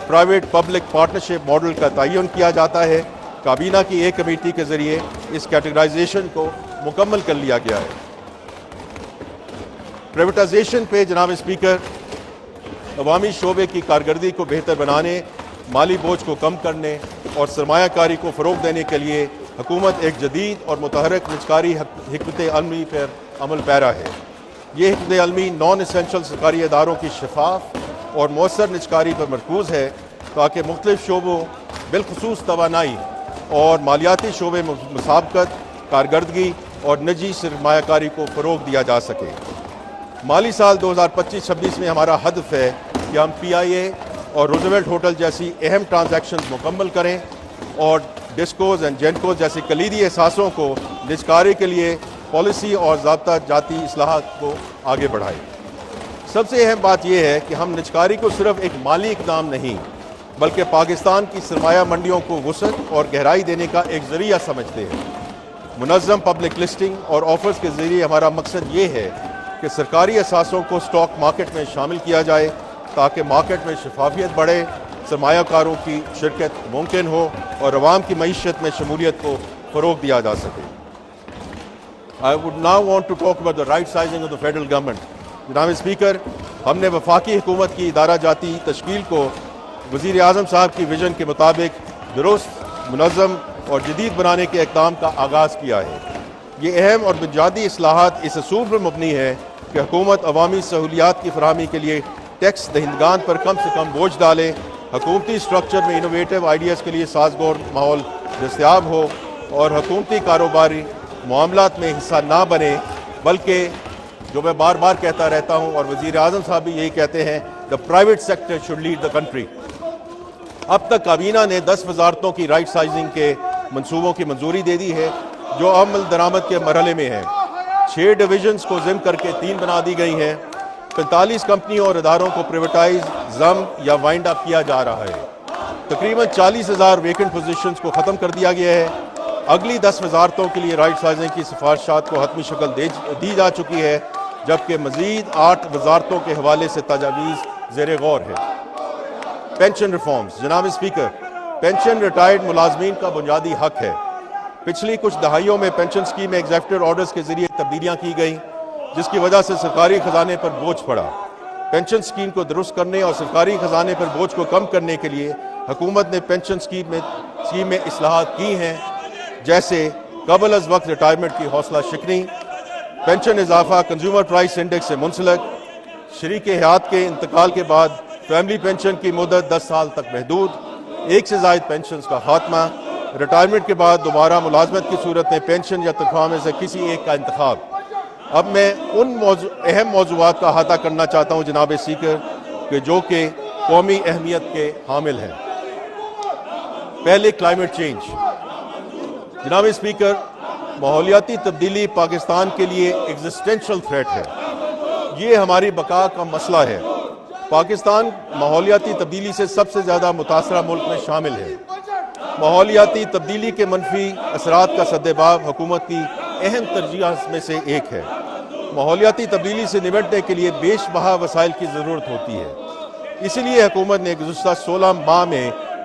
پرائیویٹ پبلک پارٹنرشپ ماڈل کا تعین کیا جاتا ہے۔ کابینہ کی ایک کمیٹی کے ذریعے اس کیٹیگرائزیشن کو مکمل کر لیا گیا ہے۔ پرائیویٹائزیشن پہ جناب اسپیکر، عوامی شعبے کی کارکردگی کو بہتر بنانے، مالی بوجھ کو کم کرنے اور سرمایہ کاری کو فروغ دینے کے لیے حکومت ایک جدید اور متحرک نجکاری حکمت عملی پر عمل پیرا ہے۔ یہ حکمت عملی نان اسینشل سرکاری اداروں کی شفاف اور مؤثر نجکاری پر مرکوز ہے تاکہ مختلف شعبوں بالخصوص توانائی اور مالیاتی شعبے مسابقت، کارکردگی اور نجی سرمایہ کاری کو فروغ دیا جا سکے۔ مالی سال 2025-26 میں ہمارا ہدف ہے کہ ہم پی آئی اے اور روزویلٹ ہوٹل جیسی اہم ٹرانزیکشنز مکمل کریں اور ڈسکوز اینڈ جینکوز جیسی کلیدی احساسوں کو نجکاری کے لیے پالیسی اور ضابطہ جاتی اصلاحات کو آگے بڑھائیں۔ سب سے اہم بات یہ ہے کہ ہم نجکاری کو صرف ایک مالی اقدام نہیں بلکہ پاکستان کی سرمایہ منڈیوں کو وسعت اور گہرائی دینے کا ایک ذریعہ سمجھتے ہیں۔ منظم پبلک لسٹنگ اور آفرز کے ذریعے ہمارا مقصد یہ ہے کہ سرکاری اثاثوں کو اسٹاک مارکیٹ میں شامل کیا جائے تاکہ مارکیٹ میں شفافیت بڑھے، سرمایہ کاروں کی شرکت ممکن ہو اور عوام کی معیشت میں شمولیت کو فروغ دیا جا سکے۔ I would now want to talk about the right sizing of the federal government. جناب اسپیکر، ہم نے وفاقی حکومت کی ادارہ جاتی تشکیل کو وزیر اعظم صاحب کی ویژن کے مطابق درست، منظم اور جدید بنانے کے اقدام کا آغاز کیا ہے۔ یہ اہم اور بنیادی اصلاحات اس اصول پر مبنی ہے کہ حکومت عوامی سہولیات کی فراہمی کے لیے ٹیکس دہندگان پر کم سے کم بوجھ ڈالے، حکومتی اسٹرکچر میں انوویٹو آئیڈیاز کے لیے سازگار ماحول دستیاب ہو اور حکومتی کاروباری معاملات میں حصہ نہ بنے، بلکہ جو میں بار بار کہتا رہتا ہوں اور وزیر اعظم صاحب بھی یہی کہتے ہیں، the private sector should lead the country۔ اب تک کابینہ نے 10 وزارتوں کی رائٹ سائزنگ کے منصوبوں کی منظوری دے دی ہے جو عمل درآمد کے مرحلے میں ہیں۔ 6 ڈویژنز کو ضم کر کے 3 بنا دی گئی ہیں۔ 45 کمپنیوں اور اداروں کو پریویٹائز، ضم یا وائنڈ اپ کیا جا رہا ہے۔ تقریباً 40,000 ویکنٹ پوزیشنز کو ختم کر دیا گیا ہے۔ اگلی 10 وزارتوں کے لیے رائٹ سائزنگ کی سفارشات کو حتمی شکل دی جا چکی ہے، جبکہ مزید 8 وزارتوں کے حوالے سے تجاویز زیر غور ہے۔ Pension reforms. جناب اسپیکر، پینشن ریٹائرڈ ملازمین کا بنیادی حق ہے۔ پچھلی کچھ دہائیوں میں پینشن سکیم میں ایگزیکٹو آرڈرز کے ذریعے تبدیلیاں کی گئیں، جس کی وجہ سے سرکاری خزانے پر بوجھ پڑا۔ پینشن سکیم کو درست کرنے اور سرکاری خزانے پر بوجھ کو کم کرنے کے لیے حکومت نے پینشن سکیم میں اصلاحات کی ہیں، جیسے قبل از وقت ریٹائرمنٹ کی حوصلہ شکنی، پینشن اضافہ کنزیومر پرائس انڈیکس سے منسلک، شریک حیات کے انتقال کے بعد فیملی پینشن کی مدت 10 سال تک محدود، 1 سے زائد پینشنز کا خاتمہ، ریٹائرمنٹ کے بعد دوبارہ ملازمت کی صورت میں پینشن یا تنخواہ میں سے کسی ایک کا انتخاب۔ اب میں ان اہم موضوعات کا احاطہ کرنا چاہتا ہوں جناب اسپیکر کہ جو کہ قومی اہمیت کے حامل ہیں۔ پہلے کلائمیٹ چینج۔ جناب اسپیکر، ماحولیاتی تبدیلی پاکستان کے لیے ایگزسٹینشل تھریٹ ہے۔ یہ ہماری بقا کا مسئلہ ہے۔ پاکستان ماحولیاتی تبدیلی سے سب سے زیادہ متاثرہ ملک میں شامل ہے۔ ماحولیاتی تبدیلی کے منفی اثرات کا سدباب حکومت کی اہم ترجیحات میں سے ایک ہے۔ ماحولیاتی تبدیلی سے نمٹنے کے لیے بیش بہا وسائل کی ضرورت ہوتی ہے۔ اسی لیے حکومت نے گزشتہ 16 ماہ میں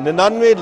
99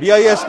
BISP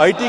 IT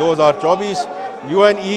2024, UNE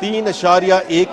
$3.1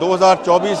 2024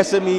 SME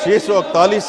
641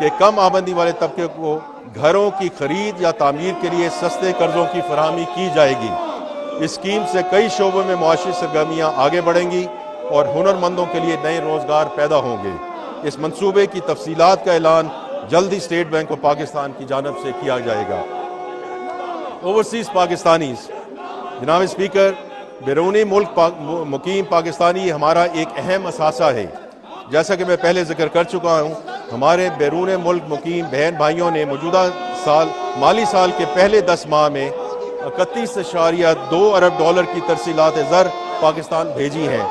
کہ کم آمدنی والے طبقے کو گھروں کی خرید یا تعمیر کے لیے سستے قرضوں کی فراہمی کی جائے گی۔ اس اسکیم سے کئی شعبوں میں معاشی سرگرمیاں آگے بڑھیں گی اور ہنرمندوں کے لیے نئے روزگار پیدا ہوں گے۔ اس منصوبے کی تفصیلات کا اعلان جلد ہی اسٹیٹ بینک آف پاکستان کی جانب سے کیا جائے گا۔ اوورسیز پاکستانیز، جناب اسپیکر، بیرونی ملک مقیم پاکستانی ہمارا ایک اہم اثاثہ ہے۔ جیسا کہ میں پہلے ذکر کر چکا ہوں، ہمارے بیرون ملک مقیم بہن بھائیوں نے موجودہ مالی سال کے پہلے 10 ماہ میں 31.2 ارب ڈالر کی ترسیلات زر پاکستان بھیجی ہیں،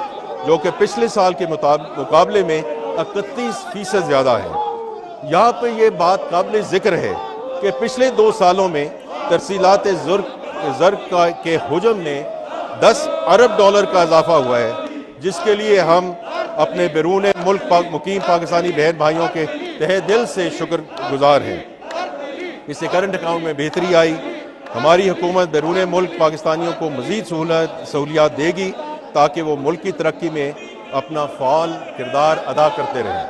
جو کہ پچھلے سال کے مقابلے میں 31% زیادہ ہے۔ یہاں پہ یہ بات قابل ذکر ہے کہ پچھلے 2 سالوں میں ترسیلات زر کے حجم میں 10 ارب ڈالر کا اضافہ ہوا ہے، جس کے لیے ہم اپنے بیرون ملک مقیم پاکستانی بہن بھائیوں کے تہہ دل سے شکر گزار ہیں۔ اس سے کرنٹ اکاؤنٹ میں بہتری آئی۔ ہماری حکومت بیرون ملک پاکستانیوں کو مزید سہولیات دے گی تاکہ وہ ملک کی ترقی میں اپنا فعال کردار ادا کرتے رہیں۔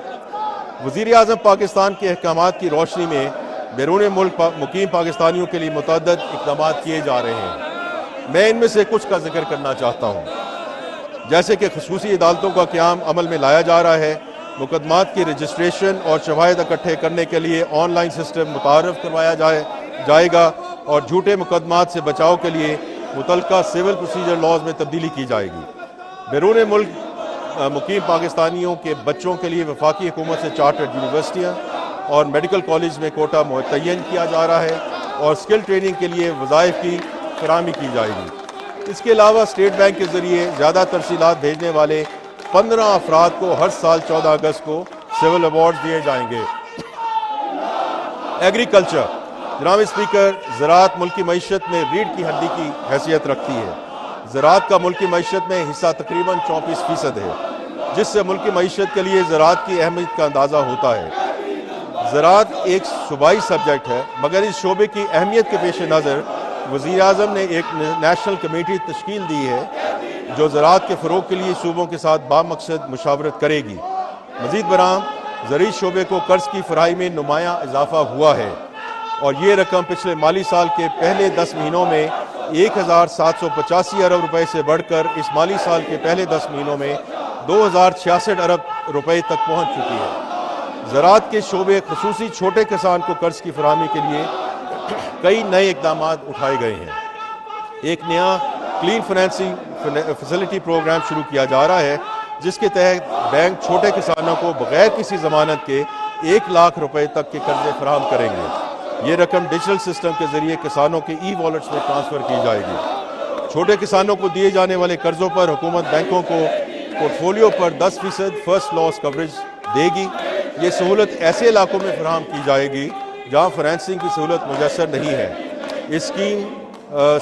وزیر اعظم پاکستان کے احکامات کی روشنی میں بیرون ملک مقیم پاکستانیوں کے لیے متعدد اقدامات کیے جا رہے ہیں۔ میں ان میں سے کچھ کا ذکر کرنا چاہتا ہوں، جیسے کہ خصوصی عدالتوں کا قیام عمل میں لایا جا رہا ہے، مقدمات کی رجسٹریشن اور شواہد اکٹھے کرنے کے لیے آن لائن سسٹم متعارف کروایا جائے گا اور جھوٹے مقدمات سے بچاؤ کے لیے متعلقہ سول پروسیجر لاز میں تبدیلی کی جائے گی۔ بیرون ملک مقیم پاکستانیوں کے بچوں کے لیے وفاقی حکومت سے چارٹرڈ یونیورسٹیاں اور میڈیکل کالج میں کوٹا متعین کیا جا رہا ہے اور اسکل ٹریننگ کے لیے وظائف کی فراہمی کی جائے گی۔ اس کے علاوہ اسٹیٹ بینک کے ذریعے زیادہ ترسیلات بھیجنے والے 15 افراد کو ہر سال 14 اگست کو سول ایوارڈ دیے جائیں گے۔ ایگریکلچر، جناب اسپیکر، زراعت ملکی معیشت میں ریڑھ کی ہڈی کی حیثیت رکھتی ہے۔ زراعت کا ملکی معیشت میں حصہ تقریباً 34% ہے، جس سے ملکی معیشت کے لیے زراعت کی اہمیت کا اندازہ ہوتا ہے۔ زراعت ایک صوبائی سبجیکٹ ہے، مگر اس شعبے کی اہمیت کے پیش نظر وزیر اعظم نے ایک نیشنل کمیٹی تشکیل دی ہے جو زراعت کے فروغ کے لیے صوبوں کے ساتھ بامقصد مشاورت کرے گی۔ مزید برآں زرعی شعبے کو قرض کی فراہمی میں نمایاں اضافہ ہوا ہے اور یہ رقم پچھلے مالی سال کے پہلے 10 مہینوں میں 1785 ارب روپے سے بڑھ کر اس مالی سال کے پہلے 10 مہینوں میں 2066 ارب روپے تک پہنچ چکی ہے۔ زراعت کے شعبے خصوصی چھوٹے کسان کو قرض کی فراہمی کے لیے کئی نئے اقدامات اٹھائے گئے ہیں۔ ایک نیا کلین فائنینسنگ فیسلٹی پروگرام شروع کیا جا رہا ہے، جس کے تحت بینک چھوٹے کسانوں کو بغیر کسی ضمانت کے 1 لاکھ روپے تک کے قرضے فراہم کریں گے۔ یہ رقم ڈیجیٹل سسٹم کے ذریعے کسانوں کے ای والیٹس میں ٹرانسفر کی جائے گی۔ چھوٹے کسانوں کو دیے جانے والے قرضوں پر حکومت بینکوں کو پورٹ فولیو پر 10% فرسٹ لاس کوریج دے گی۔ یہ سہولت ایسے علاقوں میں فراہم کی جائے گی جہاں فائنینسنگ کی سہولت میسر نہیں ہے۔ اس اسکیم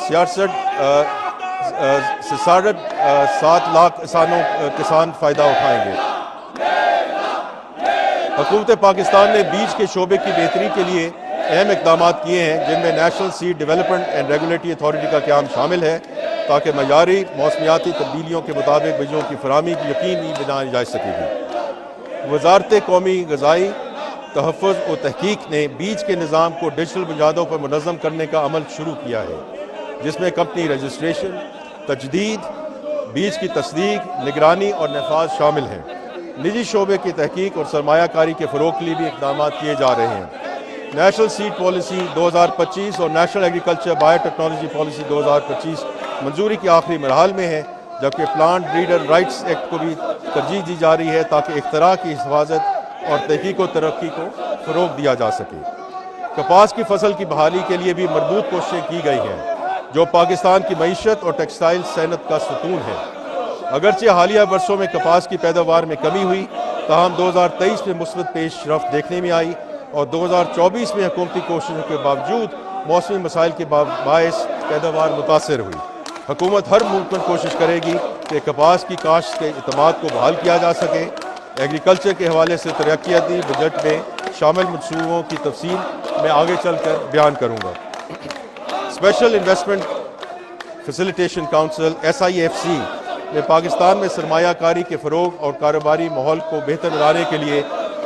7 لاکھ کسان فائدہ اٹھائیں گے۔ حکومت پاکستان نے بیج کے شعبے کی بہتری کے لیے اہم اقدامات کیے ہیں، جن میں national seed development and regulatory authority کا قیام شامل ہے تاکہ معیاری موسمیاتی تبدیلیوں کے مطابق بیجوں کی فراہمی یقینی بنائی جا سکے گی۔ وزارت قومی غذائی تحفظ و تحقیق نے بیج کے نظام کو ڈیجیٹل بنیادوں پر منظم کرنے کا عمل شروع کیا ہے، جس میں کمپنی رجسٹریشن، تجدید، بیج کی تصدیق، نگرانی اور نفاذ شامل ہیں۔ نجی شعبے کی تحقیق اور سرمایہ کاری کے فروغ کے لیے بھی اقدامات کیے جا رہے ہیں۔ نیشنل سیڈ پالیسی 2025 اور national agriculture bio technology policy 2025 منظوری کے آخری مراحل میں ہے، جبکہ پلانٹ بریڈر رائٹس ایکٹ کو بھی ترجیح دی جا رہی ہے تاکہ اختراع کی حفاظت اور تحقیق و ترقی کو فروغ دیا جا سکے۔ کپاس کی فصل کی بحالی کے لیے بھی مربوط کوششیں کی گئی ہیں، جو پاکستان کی معیشت اور ٹیکسٹائل صنعت کا ستون ہے۔ اگرچہ حالیہ برسوں میں کپاس کی پیداوار میں کمی ہوئی، تاہم 2023 میں مثبت پیش رفت دیکھنے میں آئی اور 2024 میں حکومتی کوششوں کے باوجود موسمی مسائل کے باعث پیداوار متاثر ہوئی۔ حکومت ہر ممکن کوشش کرے گی کہ کپاس کی کاشت کے اعتماد کو بحال کیا جا سکے۔ ایگریکلچر کے حوالے سے ترقیاتی بجٹ میں شامل منصوبوں کی تفصیل میں آگے چل کر بیان کروں گا۔ Special investment facilitation council SIFC نے پاکستان میں سرمایہ کاری کے فروغ اور کاروباری ماحول کو بہتر بنانے کے لیے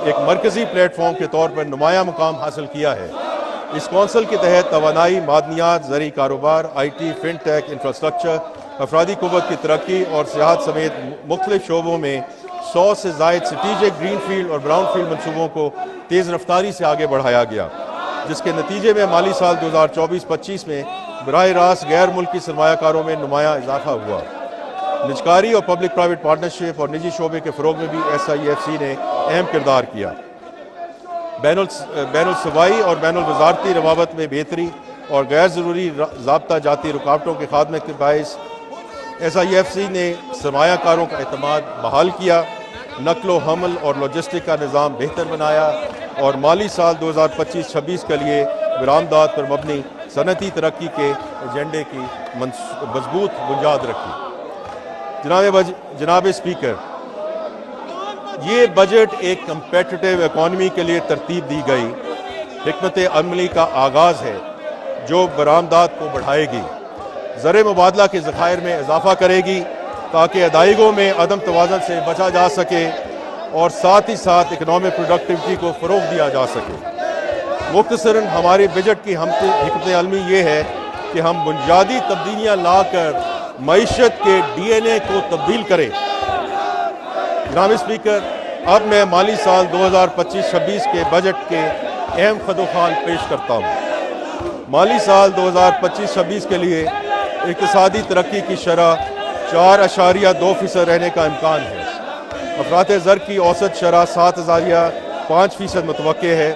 ایک مرکزی پلیٹ فارم کے طور پر نمایاں مقام حاصل کیا ہے۔ اس کونسل کے تحت توانائی، معدنیات، زرعی کاروبار، I T, fun take, infrastructure, افرادی قوت کی ترقی اور سیاحت سمیت مختلف شعبوں میں 100 سے زائد اسٹریٹجک گرین فیلڈ اور براؤن فیلڈ منصوبوں کو تیز رفتاری سے آگے بڑھایا گیا، جس کے نتیجے میں مالی سال 2024-25 میں براہ راست غیر ملکی سرمایہ کاروں میں نمایاں اضافہ ہوا۔ نجکاری اور پبلک پرائیویٹ پارٹنرشپ اور نجی شعبے کے فروغ میں بھی SIFC نے اہم کردار کیا۔ بین الصوبائی اور بین الوزارتی روابط میں بہتری اور غیر ضروری ضابطہ جاتی رکاوٹوں کے خاتمے کے باعث SIFC نے سرمایہ کاروں کا اعتماد بحال کیا، نقل و حمل اور لاجسٹک کا نظام بہتر بنایا اور مالی سال 2025-26 کے لیے برآمدات پر مبنی صنعتی ترقی کے ایجنڈے کی مضبوط بنیاد رکھی۔ جناب اسپیکر، یہ بجٹ ایک کمپیٹیٹیو اکانومی کے لیے ترتیب دی گئی حکمت عملی کا آغاز ہے جو برآمدات کو بڑھائے گی، زر مبادلہ کے ذخائر میں اضافہ کرے گی تاکہ ادائیگوں میں عدم توازن سے بچا جا سکے اور ساتھ ہی ساتھ اکنامک پروڈکٹیوٹی کو فروغ دیا جا سکے۔ مختصراً ہمارے بجٹ کی حکمت عملی یہ ہے کہ ہم بنیادی تبدیلیاں لا کر معیشت کے DNA کو تبدیل کریں۔ جناب اسپیکر، اب میں مالی سال 2025-26 کے بجٹ کے اہم خد و خال پیش کرتا ہوں۔ مالی سال 2025-26 کے لیے اقتصادی ترقی کی شرح 4.2% رہنے کا امکان ہے۔ افراط زر کی اوسط شرح 7.5% متوقع ہے۔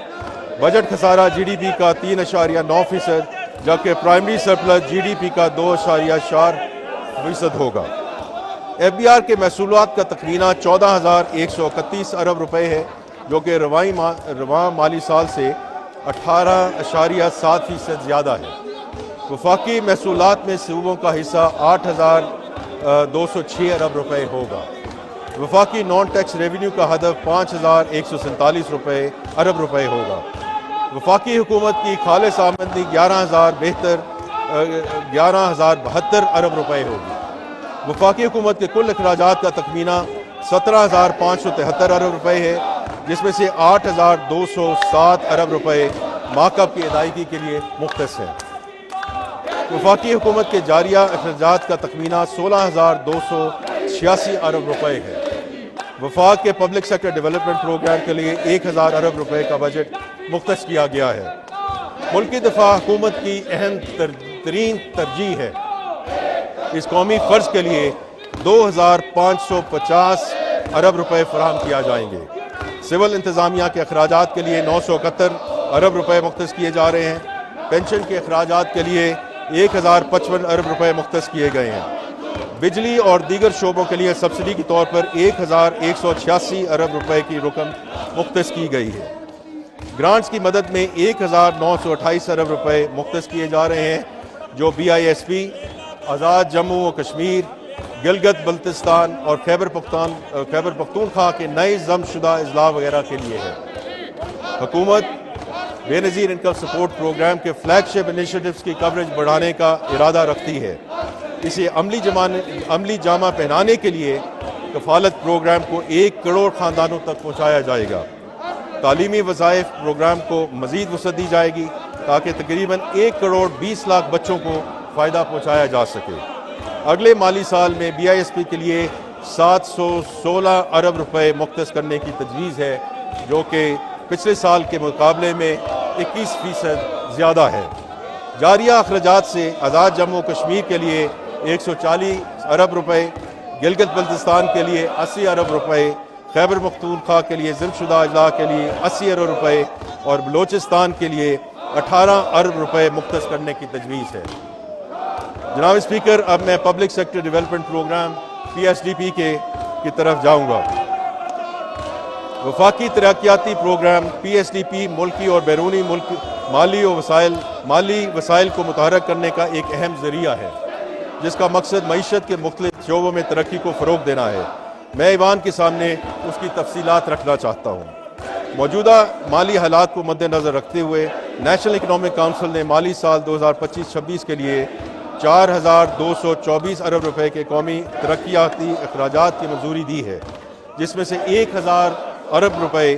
بجٹ خسارہ GDP کا 3.9%، جبکہ پرائمری سرپلس GDP کا 2.4% ہوگا۔ FBR کے محصولات کا تخمینہ 14,131 ارب روپے ہے، جو کہ رواں مالی سال سے 18.7% زیادہ ہے۔ وفاقی محصولات میں صوبوں کا حصہ 8,206 ارب روپے ہوگا۔ وفاقی نان ٹیکس ریونیو کا ہدف 5,147 ارب روپے ہوگا۔ وفاقی حکومت کی خالص آمدنی 11,072 ارب روپے ہوگی۔ وفاقی حکومت کے کل اخراجات کا تخمینہ 17,573 ارب روپے ہے، جس میں سے 8,207 ارب روپے مارک-اپ کی ادائیگی کے لیے مختص ہیں۔ وفاقی حکومت کے جاریہ اخراجات کا تخمینہ 16,286 ارب روپے ہے۔ وفاق کے پبلک سیکٹر ڈیولپمنٹ پروگرام کے لیے 1,000 ارب روپے کا بجٹ مختص کیا گیا ہے۔ ملکی دفاع حکومت کی اہم ترین ترجیح ہے۔ اس قومی فرض کے لیے 2,550 ارب روپے فراہم کیا جائیں گے۔ سول انتظامیہ کے اخراجات کے لیے 971 ارب روپے مختص کیے جا رہے ہیں۔ پینشن کے اخراجات کے لیے 1,055 ارب روپے مختص کیے گئے ہیں۔ بجلی اور دیگر شعبوں کے لیے سبسڈی کے طور پر 1,186 ارب روپے کی رقم مختص کی گئی ہے۔ گرانٹس کی مدد میں 1,928 ارب روپے مختص کیے جا رہے ہیں، جو BISP، آزاد جموں و کشمیر، گلگت بلتستان اور خیبر پختونخوا کے نئے ضم شدہ اضلاع وغیرہ کے لیے ہے۔ حکومت بے نظیر انکم سپورٹ پروگرام کے فلیگ شپ انیشیٹوز کی کوریج بڑھانے کا ارادہ رکھتی ہے۔ اسے عملی جامہ پہنانے کے لیے کفالت پروگرام کو 1 کروڑ خاندانوں تک پہنچایا جائے گا۔ تعلیمی وظائف پروگرام کو مزید وسعت دی جائے گی تاکہ تقریباً 1 کروڑ 20 لاکھ بچوں کو فائدہ پہنچایا جا سکے۔ اگلے مالی سال میں BISP کے لیے 716 ارب روپے مختص کرنے کی تجویز ہے، جو کہ پچھلے سال کے مقابلے میں 21% زیادہ ہے۔ جاریہ اخراجات سے آزاد جموں و کشمیر کے لیے 140 ارب روپے، گلگت بلتستان کے لیے 80 ارب روپے، خیبر پختونخوا کے لیے ضم شدہ اضلاع کے لیے 80 ارب روپے اور بلوچستان کے لیے 18 ارب روپے مختص کرنے کی تجویز ہے۔ جناب اسپیکر، اب میں public sector development programme PSDP کی طرف جاؤں گا۔ وفاقی ترقیاتی پروگرام PSDP ملکی اور بیرونی ملک مالی وسائل کو متحرک کرنے کا ایک اہم ذریعہ ہے، جس کا مقصد معیشت کے مختلف شعبوں میں ترقی کو فروغ دینا ہے۔ میں ایوان کے سامنے اس کی تفصیلات رکھنا چاہتا ہوں۔ موجودہ مالی حالات کو مد نظر رکھتے ہوئے نیشنل اکنامک کونسل نے مالی سال 2025-26 کے لیے 4,224 ارب روپے کے قومی ترقیاتی اخراجات کی منظوری دی ہے، جس میں سے 1,000 ارب روپے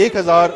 1000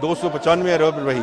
295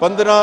15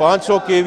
500 kV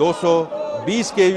220 kV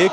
1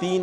3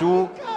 2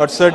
68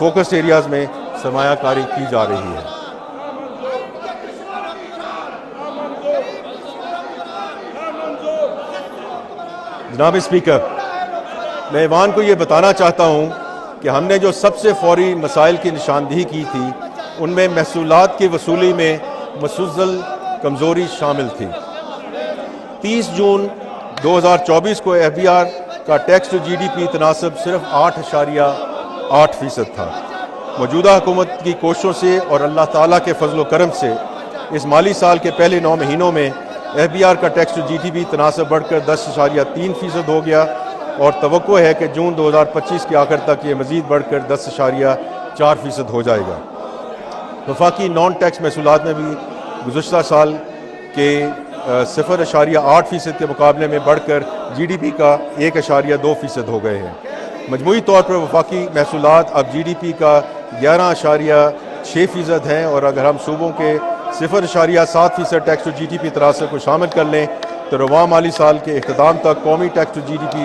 فوکس ایریاز میں سرمایہ کاری کی جا رہی ہے۔ جناب اسپیکر، میں ایوان کو یہ بتانا چاہتا ہوں کہ ہم نے جو سب سے فوری مسائل کی نشاندہی کی تھی ان میں محصولات کی وصولی میں مسلسل کمزوری شامل تھی۔ 30 جون 2024 کو ایف بی آر کا tax to G D P تناسب صرف 8.8% تھا۔ موجودہ حکومت کی کوششوں سے اور اللہ تعالیٰ کے فضل و کرم سے اس مالی سال کے پہلے 9 مہینوں میں ایف بی آر کا tax to G D P تناسب بڑھ کر 10.3% ہو گیا اور توقع ہے کہ جون 2025 کے آخر تک یہ مزید بڑھ کر 10.4% ہو جائے گا۔ وفاقی نان ٹیکس محصولات میں بھی گزشتہ سال کے 0.8% کے مقابلے میں بڑھ کر جی ڈی پی کا 1.2% ہو گئے ہیں۔ مجموعی طور پر وفاقی محصولات اب جی ڈی پی کا 11.6% ہیں، اور اگر ہم صوبوں کے 0.7% tax to G D P تناسب کو شامل کر لیں تو رواں مالی سال کے اختتام تک قومی tax to G D P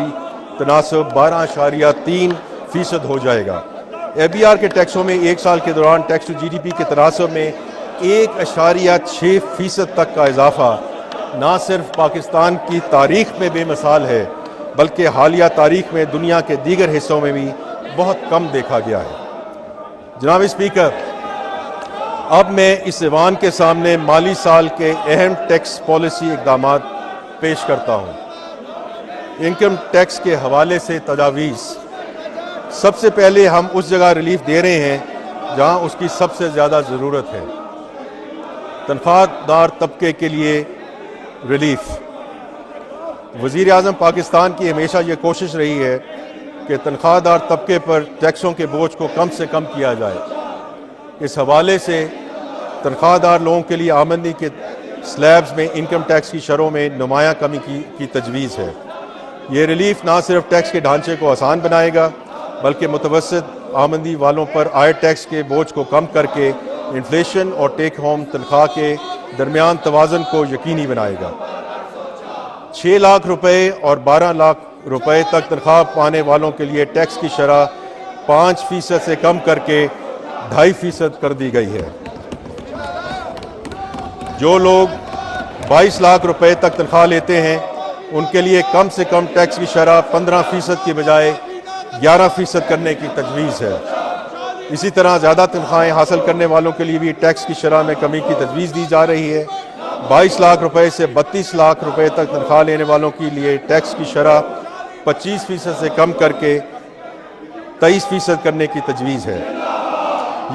تناسب 12.3% ہو جائے گا۔ ایف بی آر کے ٹیکسوں میں ایک سال کے دوران tax to G D P کے تناسب میں 1.6% تک کا اضافہ نہ صرف پاکستان کی تاریخ میں بے مثال ہے بلکہ حالیہ تاریخ میں دنیا کے دیگر حصوں میں بھی بہت کم دیکھا گیا ہے۔ جناب اسپیکر، اب میں اس ایوان کے سامنے مالی سال کے اہم ٹیکس پالیسی اقدامات پیش کرتا ہوں۔ انکم ٹیکس کے حوالے سے تجاویز۔ سب سے پہلے ہم اس جگہ ریلیف دے رہے ہیں جہاں اس کی سب سے زیادہ ضرورت ہے۔ تنخواہ دار طبقے کے لیے ریلیف۔ وزیر اعظم پاکستان کی ہمیشہ یہ کوشش رہی ہے کہ تنخواہ دار طبقے پر ٹیکسوں کے بوجھ کو کم سے کم کیا جائے۔ اس حوالے سے تنخواہ دار لوگوں کے لیے آمدنی کے سلیبز میں انکم ٹیکس کی شرحوں میں نمایاں کمی کی تجویز ہے۔ یہ ریلیف نہ صرف ٹیکس کے ڈھانچے کو آسان بنائے گا بلکہ متوسط آمدنی والوں پر عائد ٹیکس کے بوجھ کو کم کر کے انفلیشن اور ٹیک ہوم تنخواہ کے درمیان توازن کو یقینی بنائے گا۔ 6 لاکھ روپے اور 12 لاکھ روپے تک تنخواہ پانے والوں کے لیے ٹیکس کی شرح 5% سے کم کر کے 2.5% کر دی گئی ہے۔ جو لوگ 22 لاکھ روپے تک تنخواہ لیتے ہیں ان کے لیے کم سے کم ٹیکس کی شرح 15% کی بجائے 11% کرنے کی تجویز ہے۔ اسی طرح زیادہ تنخواہیں حاصل کرنے والوں کے لیے بھی ٹیکس کی شرح میں کمی کی تجویز دی جا رہی ہے۔ 22 لاکھ روپے سے 32 لاکھ روپے تک تنخواہ لینے والوں کے لیے ٹیکس کی شرح 25% سے کم کر کے 23% کرنے کی تجویز ہے۔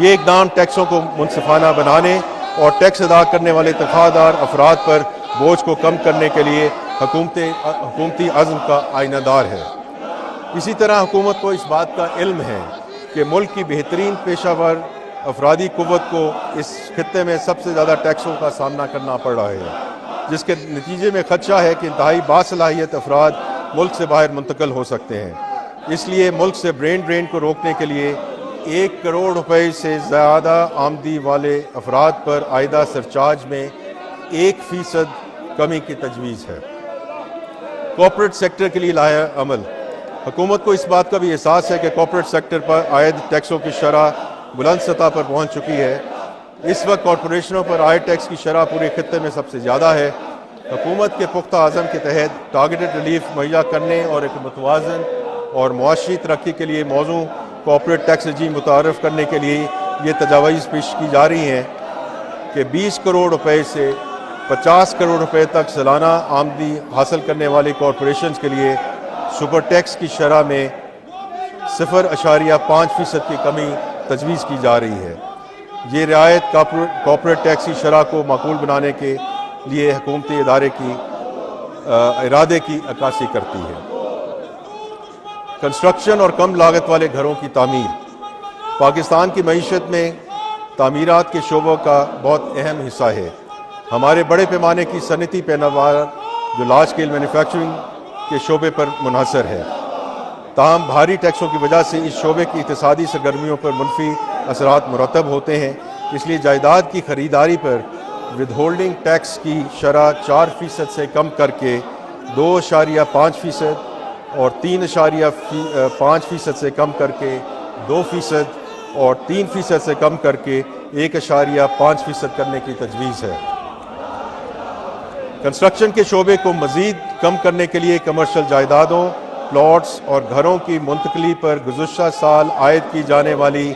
یہ اقدام ٹیکسوں کو منصفانہ بنانے اور ٹیکس ادا کرنے والے تنخواہ دار افراد پر بوجھ کو کم کرنے کے لیے حکومتی عزم کا آئینہ دار ہے۔ اسی طرح حکومت کو اس بات کا علم ہے کہ ملک کی بہترین پیشہ ور افرادی قوت کو اس خطے میں سب سے زیادہ ٹیکسوں کا سامنا کرنا پڑ رہا ہے، جس کے نتیجے میں خدشہ ہے کہ انتہائی باصلاحیت افراد ملک سے باہر منتقل ہو سکتے ہیں۔ اس لیے ملک سے برین ڈرین کو روکنے کے لیے 1 کروڑ روپے سے زیادہ آمدنی والے افراد پر عائدہ سرچارج میں 1% کمی کی تجویز ہے۔ کارپوریٹ سیکٹر کے لیے لایا عمل۔ حکومت کو اس بات کا بھی احساس ہے کہ کارپوریٹ سیکٹر پر عائد ٹیکسوں کی شرح بلند سطح پر پہنچ چکی ہے۔ اس وقت کارپوریشنوں پر عائد ٹیکس کی شرح پورے خطے میں سب سے زیادہ ہے۔ حکومت کے پختہ عزم کے تحت ٹارگیٹڈ ریلیف مہیا کرنے اور ایک متوازن اور معاشی ترقی کے لیے موزوں کارپوریٹ ٹیکس رجیم متعارف کرنے کے لیے یہ تجاویز پیش کی جا رہی ہیں کہ 20 کروڑ روپے سے 50 کروڑ روپے تک سالانہ آمدنی حاصل کرنے والی کارپوریشنز کے لیے سپر ٹیکس کی شرح میں 0.5% کی کمی تجویز کی جا رہی ہے۔ یہ رعایت کارپوریٹ ٹیکس کی شرح کو معقول بنانے کے لیے حکومتی ارادے کی عکاسی کرتی ہے۔ کنسٹرکشن اور کم لاگت والے گھروں کی تعمیر۔ پاکستان کی معیشت میں تعمیرات کے شعبوں کا بہت اہم حصہ ہے۔ ہمارے بڑے پیمانے کی صنعتی پیداوار جو لارج اسکیل مینوفیکچرنگ کے شعبے پر منحصر ہے، تاہم بھاری ٹیکسوں کی وجہ سے اس شعبے کی اقتصادی سرگرمیوں پر منفی اثرات مرتب ہوتے ہیں۔ اس لیے جائیداد کی خریداری پر ود ہولڈنگ ٹیکس کی شرح 4% سے کم کر کے 2.5% اور 3.5% سے کم کر کے 2% اور 3% سے کم کر کے 1.5% کرنے کی تجویز ہے۔ کنسٹرکشن کے شعبے کو مزید کم کرنے کے لیے کمرشل جائیدادوں، پلاٹس اور گھروں کی منتقلی پر گزشتہ سال عائد کی جانے والی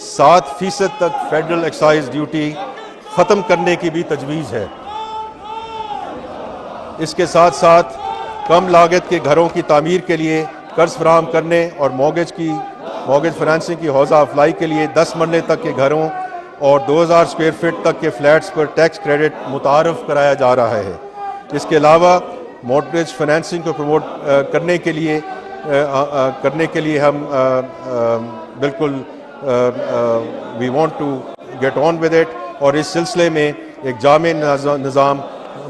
7% تک فیڈرل ایکسائز ڈیوٹی ختم کرنے کی بھی تجویز ہے۔ اس کے ساتھ ساتھ کم لاگت کے گھروں کی تعمیر کے لیے قرض فراہم کرنے اور مورگیج فنانسنگ کی حوصلہ افزائی کے لیے 10 مرلے تک کے گھروں اور 2000 اسکوائر فٹ تک کے فلیٹس پر ٹیکس کریڈٹ متعارف کرایا جا رہا ہے۔ اس کے علاوہ مورگیج فنانسنگ کو پروموٹ کرنے کے لیے ہم بالکل we want to get on with it, اور اس سلسلے میں ایک جامع نظام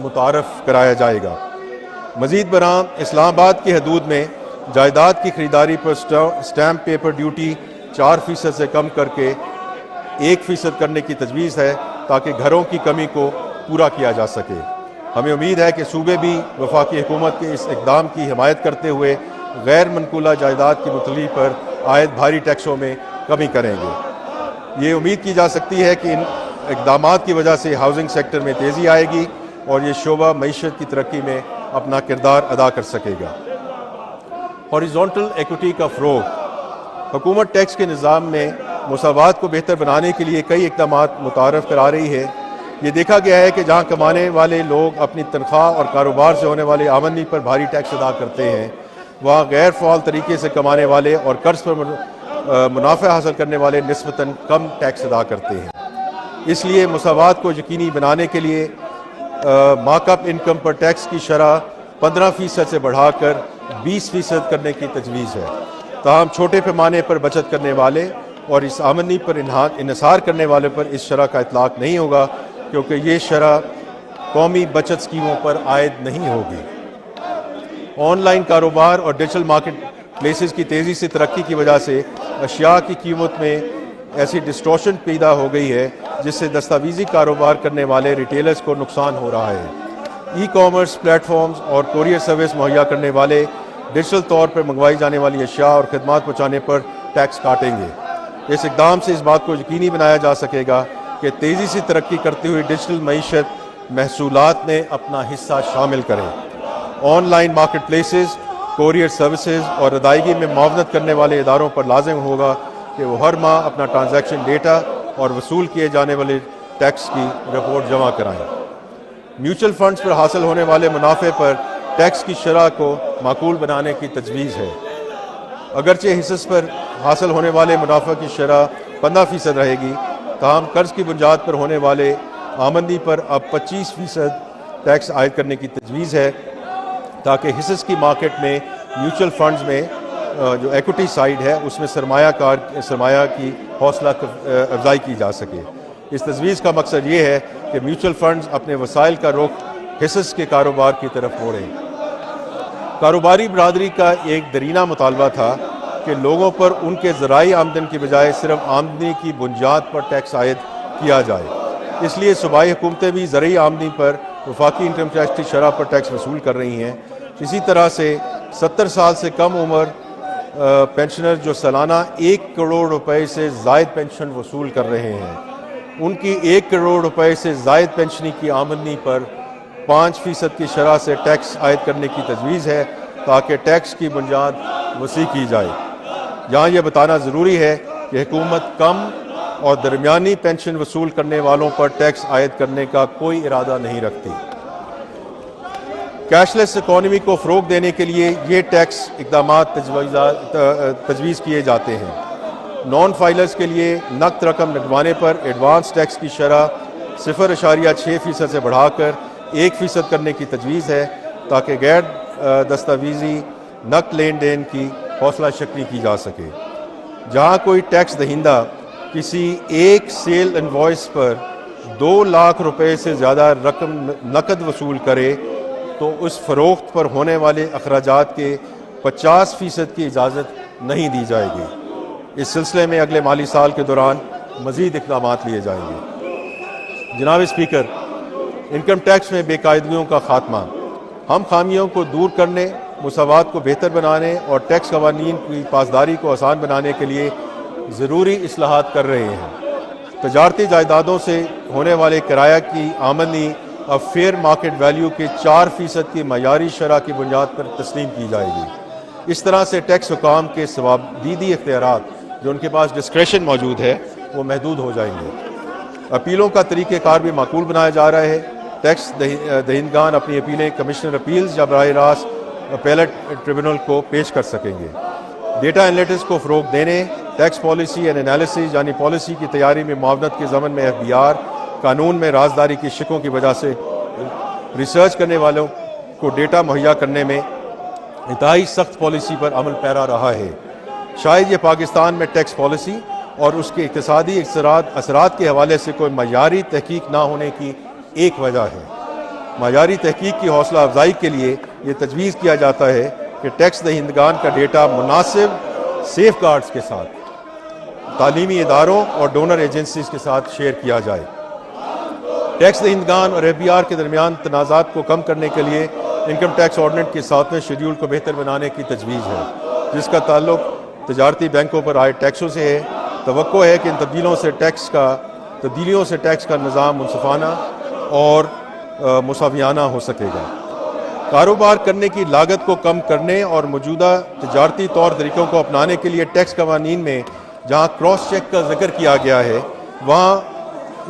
متعارف کرایا جائے گا۔ مزید برآں اسلام آباد کی حدود میں جائیداد کی خریداری پر سٹیمپ پیپر ڈیوٹی 4% سے کم کر کے 1% کرنے کی تجویز ہے تاکہ گھروں کی کمی کو پورا کیا جا سکے۔ ہمیں امید ہے کہ صوبے بھی وفاقی حکومت کے اس اقدام کی حمایت کرتے ہوئے غیر منقولہ جائیداد کی منتقلی پر عائد بھاری ٹیکسوں میں کمی کریں گے۔ یہ امید کی جا سکتی ہے کہ ان اقدامات کی وجہ سے ہاؤسنگ سیکٹر میں تیزی آئے گی اور یہ شعبہ معیشت کی ترقی میں اپنا کردار ادا کر سکے گا۔ ہاریزونٹل ایکوٹی کا فروغ۔ حکومت ٹیکس کے نظام میں مساوات کو بہتر بنانے کے لیے کئی اقدامات متعارف کرا رہی ہے۔ یہ دیکھا گیا ہے کہ جہاں کمانے والے لوگ اپنی تنخواہ اور کاروبار سے ہونے والے آمدنی پر بھاری ٹیکس ادا کرتے ہیں، وہاں غیر فعال طریقے سے کمانے والے اور قرض پر منافع حاصل کرنے والے نسبتاً کم ٹیکس ادا کرتے ہیں۔ اس لیے مساوات کو یقینی بنانے کے لیے mark up income per tax کی شرح 15% سے بڑھا کر 20% کرنے کی تجویز ہے۔ تاہم چھوٹے پیمانے پر بچت کرنے والے اور اس آمدنی پر انحصار کرنے والے پر اس شرح کا اطلاق نہیں ہوگا، کیونکہ یہ شرح قومی بچت اسکیموں پر عائد نہیں ہوگی۔ آن لائن کاروبار اور ڈیجیٹل مارکیٹ پلیسز کی تیزی سے ترقی کی وجہ سے اشیاء کی قیمت میں ایسی ڈسٹورشن پیدا ہو گئی ہے جس سے دستاویزی کاروبار کرنے والے ریٹیلرز کو نقصان ہو رہا ہے۔ ای کامرس پلیٹ فارمز اور کوریئر سروس مہیا کرنے والے ڈیجیٹل طور پر منگوائی جانے والی اشیاء اور خدمات پہنچانے پر ٹیکس کاٹیں گے۔ اس اقدام سے اس بات کو یقینی بنایا جا سکے گا کہ تیزی سے ترقی کرتی ہوئی ڈیجیٹل معیشت محصولات میں اپنا حصہ شامل کرے۔ On line market places, courier services اور ادائیگی میں معاونت کرنے والے اداروں پر لازم ہوگا کہ وہ ہر ماہ اپنا ٹرانزیکشن ڈیٹا اور وصول کیے جانے والے ٹیکس کی رپورٹ جمع کرائیں۔ میوچل فنڈز پر حاصل ہونے والے منافع پر ٹیکس کی شرح کو معقول بنانے کی تجویز ہے۔ اگرچہ حصص پر حاصل ہونے والے منافع کی شرح 15% رہے گی، تاہم قرض کی بنیاد پر ہونے والے آمدنی پر اب 25% ٹیکس عائد کرنے کی تجویز ہے تاکہ حصص کی مارکیٹ میں میوچل فنڈز میں جو ایکوٹی سائیڈ ہے اس میں سرمایہ کی حوصلہ افزائی کی جا سکے۔ اس تجویز کا مقصد یہ ہے کہ میوچل فنڈز اپنے وسائل کا رخ حصص کے کاروبار کی طرف موڑیں۔ کاروباری برادری کا ایک درینہ مطالبہ تھا کہ لوگوں پر ان کے ذرائع آمدن کی بجائے صرف آمدنی کی بنیاد پر ٹیکس عائد کیا جائے۔ اس لیے صوبائی حکومتیں بھی زرعی آمدنی پر وفاقی انکم ٹیکس کی شرح پر ٹیکس وصول کر رہی ہیں۔ اسی طرح سے 70 سال سے کم عمر پینشنر جو سالانہ 1 کروڑ روپے سے زائد پینشن وصول کر رہے ہیں، ان کی 1 کروڑ روپے سے زائد پینشنی کی آمدنی پر 5% کی شرح سے ٹیکس عائد کرنے کی تجویز ہے تاکہ ٹیکس کی بنیاد وسیع کی جائے۔ یہاں یہ بتانا ضروری ہے کہ حکومت کم اور درمیانی پینشن وصول کرنے والوں پر ٹیکس عائد کرنے کا کوئی ارادہ نہیں رکھتی۔ کیش لیس اکانومی کو فروغ دینے کے لیے یہ ٹیکس اقدامات تجویز کیے جاتے ہیں۔ نان فائلرز کے لیے نقد رقم لگوانے پر ایڈوانس ٹیکس کی شرح 0.6% سے بڑھا کر 1% کرنے کی تجویز ہے تاکہ غیر دستاویزی نقد لین دین کی حوصلہ شکنی کی جا سکے۔ جہاں کوئی ٹیکس دہندہ کسی ایک سیل انوائس پر 2 لاکھ روپے سے زیادہ رقم نقد وصول کرے تو اس فروخت پر ہونے والے اخراجات کے 50% کی اجازت نہیں دی جائے گی۔ اس سلسلے میں اگلے مالی سال کے دوران مزید اقدامات لیے جائیں گے۔ جناب اسپیکر، انکم ٹیکس میں بے قاعدگیوں کا خاتمہ۔ ہم خامیوں کو دور کرنے، مساوات کو بہتر بنانے اور ٹیکس قوانین کی پاسداری کو آسان بنانے کے لیے ضروری اصلاحات کر رہے ہیں۔ تجارتی جائیدادوں سے ہونے والے کرایہ کی آمدنی اب فیئر مارکیٹ ویلیو کے 4% کی معیاری شرح کی بنیاد پر تسلیم کی جائے گی۔ اس طرح سے ٹیکس حکام کے ثوابدیدی اختیارات جو ان کے پاس ڈسکریشن موجود ہے وہ محدود ہو جائیں گے۔ اپیلوں کا طریقہ کار بھی معقول بنایا جا رہا ہے۔ ٹیکس دہندگان اپنی اپیلیں کمشنر اپیلز یا براہ راست اپیلٹ ٹریبونل کو پیش کر سکیں گے۔ ڈیٹا انالیٹکس کو فروغ دینے، ٹیکس پالیسی اینڈ انالیسز یعنی پالیسی کی تیاری میں معاونت کے ضمن میں FBR قانون میں رازداری کی شکوں کی وجہ سے ریسرچ کرنے والوں کو ڈیٹا مہیا کرنے میں انتہائی سخت پالیسی پر عمل پیرا رہا ہے۔ شاید یہ پاکستان میں ٹیکس پالیسی اور اس کے اقتصادی اثرات کے حوالے سے کوئی معیاری تحقیق نہ ہونے کی ایک وجہ ہے۔ معیاری تحقیق کی حوصلہ افزائی کے لیے یہ تجویز کیا جاتا ہے کہ ٹیکس دہندگان کا ڈیٹا مناسب سیف گارڈز کے ساتھ تعلیمی اداروں اور ڈونر ایجنسیز کے ساتھ شیئر کیا جائے۔ ٹیکس دہندگان اور FBR کے درمیان تنازعات کو کم کرنے کے لیے انکم ٹیکس آرڈیننس کے 7ویں شیڈول کو بہتر بنانے کی تجویز ہے، جس کا تعلق تجارتی بینکوں پر عائد ٹیکسوں سے ہے۔ توقع ہے کہ ان تبدیلیوں سے ٹیکس کا نظام منصفانہ اور مساویانہ ہو سکے گا۔ کاروبار کرنے کی لاگت کو کم کرنے اور موجودہ تجارتی طور طریقوں کو اپنانے کے لیے ٹیکس قوانین میں جہاں کراس چیک کا ذکر کیا گیا ہے وہاں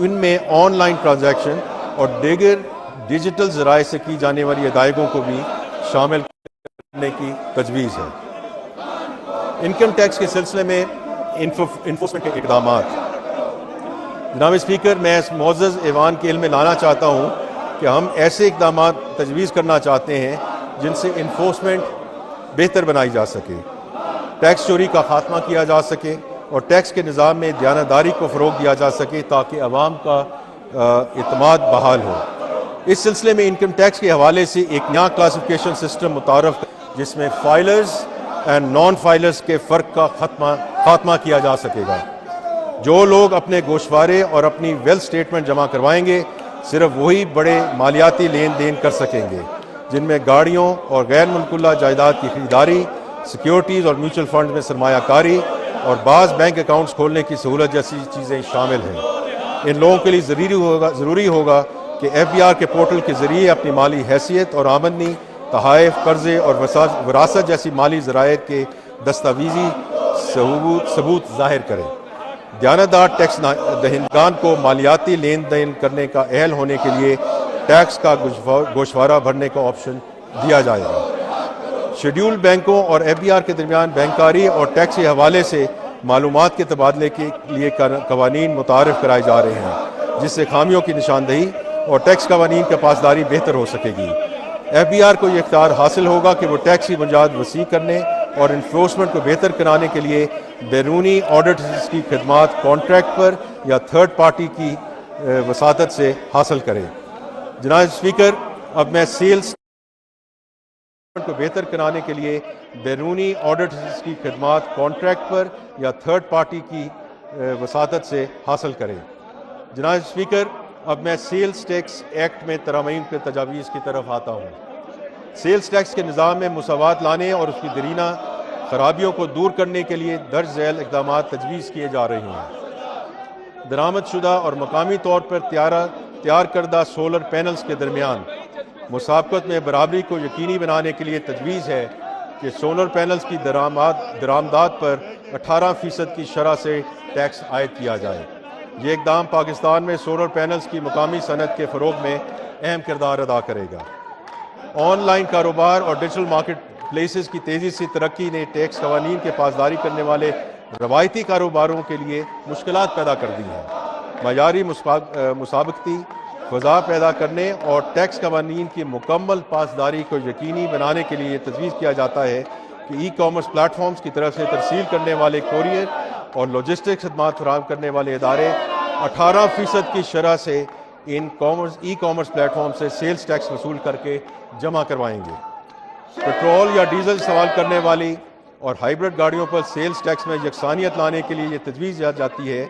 ان میں آن لائن ٹرانزیکشن اور دیگر ڈیجیٹل ذرائع سے کی جانے والی ادائیگیوں کو بھی شامل کرنے کی تجویز ہے۔ انکم ٹیکس کے سلسلے میں انفورسمنٹ کے اقدامات۔ جناب اسپیکر، میں اس معزز ایوان کے علم میں لانا چاہتا ہوں کہ ہم ایسے اقدامات تجویز کرنا چاہتے ہیں جن سے انفورسمنٹ بہتر بنائی جا سکے، ٹیکس چوری کا خاتمہ کیا جا سکے اور ٹیکس کے نظام میں دیانتداری کو فروغ دیا جا سکے تاکہ عوام کا اعتماد بحال ہو۔ اس سلسلے میں انکم ٹیکس کے حوالے سے ایک نیا کلاسیفیکیشن سسٹم متعارف جس میں فائلرز اینڈ نان فائلرز کے فرق کا خاتمہ کیا جا سکے گا۔ جو لوگ اپنے گوشوارے اور اپنی ویلتھ سٹیٹمنٹ جمع کروائیں گے صرف وہی بڑے مالیاتی لین دین کر سکیں گے، جن میں گاڑیوں اور غیر منقولہ جائیداد کی خریداری، سیکیورٹیز اور میوچل فنڈ میں سرمایہ کاری اور بعض بینک اکاؤنٹس کھولنے کی سہولت جیسی چیزیں شامل ہیں۔ ان لوگوں کے لیے ضروری ہوگا کہ FBR کے پورٹل کے ذریعے اپنی مالی حیثیت اور آمدنی، تحائف، قرضے اور وراثت جیسی مالی ذرائع کے دستاویزی ثبوت ظاہر کریں۔ دیانتدار ٹیکس دہندگان کو مالیاتی لین دین کرنے کا اہل ہونے کے لیے ٹیکس کا گوشوارہ بھرنے کا آپشن دیا جائے گا۔ شیڈول بینکوں اور FBR کے درمیان بینکاری اور ٹیکس کے حوالے سے معلومات کے تبادلے کے لیے قوانین متعارف کرائے جا رہے ہیں، جس سے خامیوں کی نشاندہی اور ٹیکس قوانین کی پاسداری بہتر ہو سکے گی۔ FBR کو یہ اختیار حاصل ہوگا کہ وہ ٹیکس کی بنیاد وسیع کرنے اور انفورسمنٹ کو بہتر کرانے کے لیے بیرونی آڈیٹرز کی خدمات کانٹریکٹ پر یا تھرڈ پارٹی کی وساطت سے حاصل کرے۔ جناب اسپیکر، اب میں سیلز کو بہتر کرانے کے لیے بیرونی آڈیٹرز کی خدمات کانٹریکٹ پر یا تھرڈ پارٹی کی وساطت سے حاصل کرے۔ جناب اسپیکر، اب میں سیلز ٹیکس ایکٹ میں ترامیم کے تجاویز کی طرف آتا ہوں۔ سیلز ٹیکس کے نظام میں مساوات لانے اور اس کی دیرینہ خرابیوں کو دور کرنے کے لیے درج ذیل اقدامات تجویز کیے جا رہے ہیں۔ درآمد شدہ اور مقامی طور پر تیار کردہ سولر پینلز کے درمیان مسابقت میں برابری کو یقینی بنانے کے لیے تجویز ہے کہ سولر پینلز کی درآمدات پر 18% کی شرح سے ٹیکس عائد کیا جائے۔ یہ اقدام پاکستان میں سولر پینلز کی مقامی صنعت کے فروغ میں اہم کردار ادا کرے گا۔ آن لائن کاروبار اور ڈیجیٹل مارکیٹ پلیسز کی تیزی سے ترقی نے ٹیکس قوانین کے پاسداری کرنے والے روایتی کاروباروں کے لیے مشکلات پیدا کر دی ہیں۔ معیاری مسابقتی فضا پیدا کرنے اور ٹیکس قوانین کی مکمل پاسداری کو یقینی بنانے کے لیے تجویز کیا جاتا ہے کہ ای کامرس پلیٹ فارمز کی طرف سے ترسیل کرنے والے کوریئر اور لاجسٹک خدمات فراہم کرنے والے ادارے 18% کی شرح سے ای کامرس پلیٹ فارم سے سیلز ٹیکس وصول کر کے جمع کروائیں گے۔ پیٹرول یا ڈیزل استعمال کرنے والی اور ہائیبرڈ گاڑیوں پر سیلز ٹیکس میں یکسانیت لانے کے لیے یہ تجویز جاتی ہے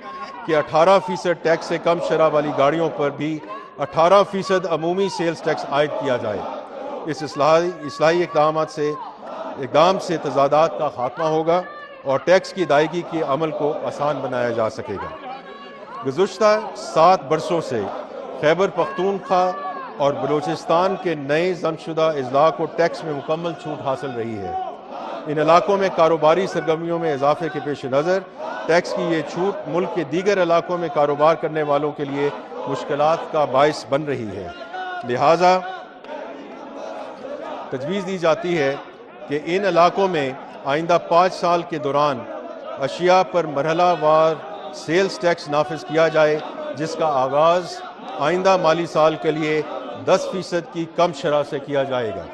کہ 18% ٹیکس سے کم شرح والی گاڑیوں پر بھی 18% عمومی سیلز ٹیکس عائد کیا جائے۔ اس اصلاحی اقدام سے تضادات کا خاتمہ ہوگا اور ٹیکس کی ادائیگی کے عمل کو آسان بنایا جا سکے گا۔ گزشتہ 7 برسوں سے خیبر پختونخوا اور بلوچستان کے نئے ضم شدہ اضلاع کو ٹیکس میں مکمل چھوٹ حاصل رہی ہے۔ ان علاقوں میں کاروباری سرگرمیوں میں اضافے کے پیش نظر ٹیکس کی یہ چھوٹ ملک کے دیگر علاقوں میں کاروبار کرنے والوں کے لیے مشکلات کا باعث بن رہی ہے۔ لہٰذا تجویز دی جاتی ہے کہ ان علاقوں میں آئندہ 5 سال کے دوران اشیاء پر مرحلہ وار سیلز ٹیکس نافذ کیا جائے، جس کا آغاز آئندہ مالی سال کے لیے 10% کی کم شرح سے کیا جائے گا۔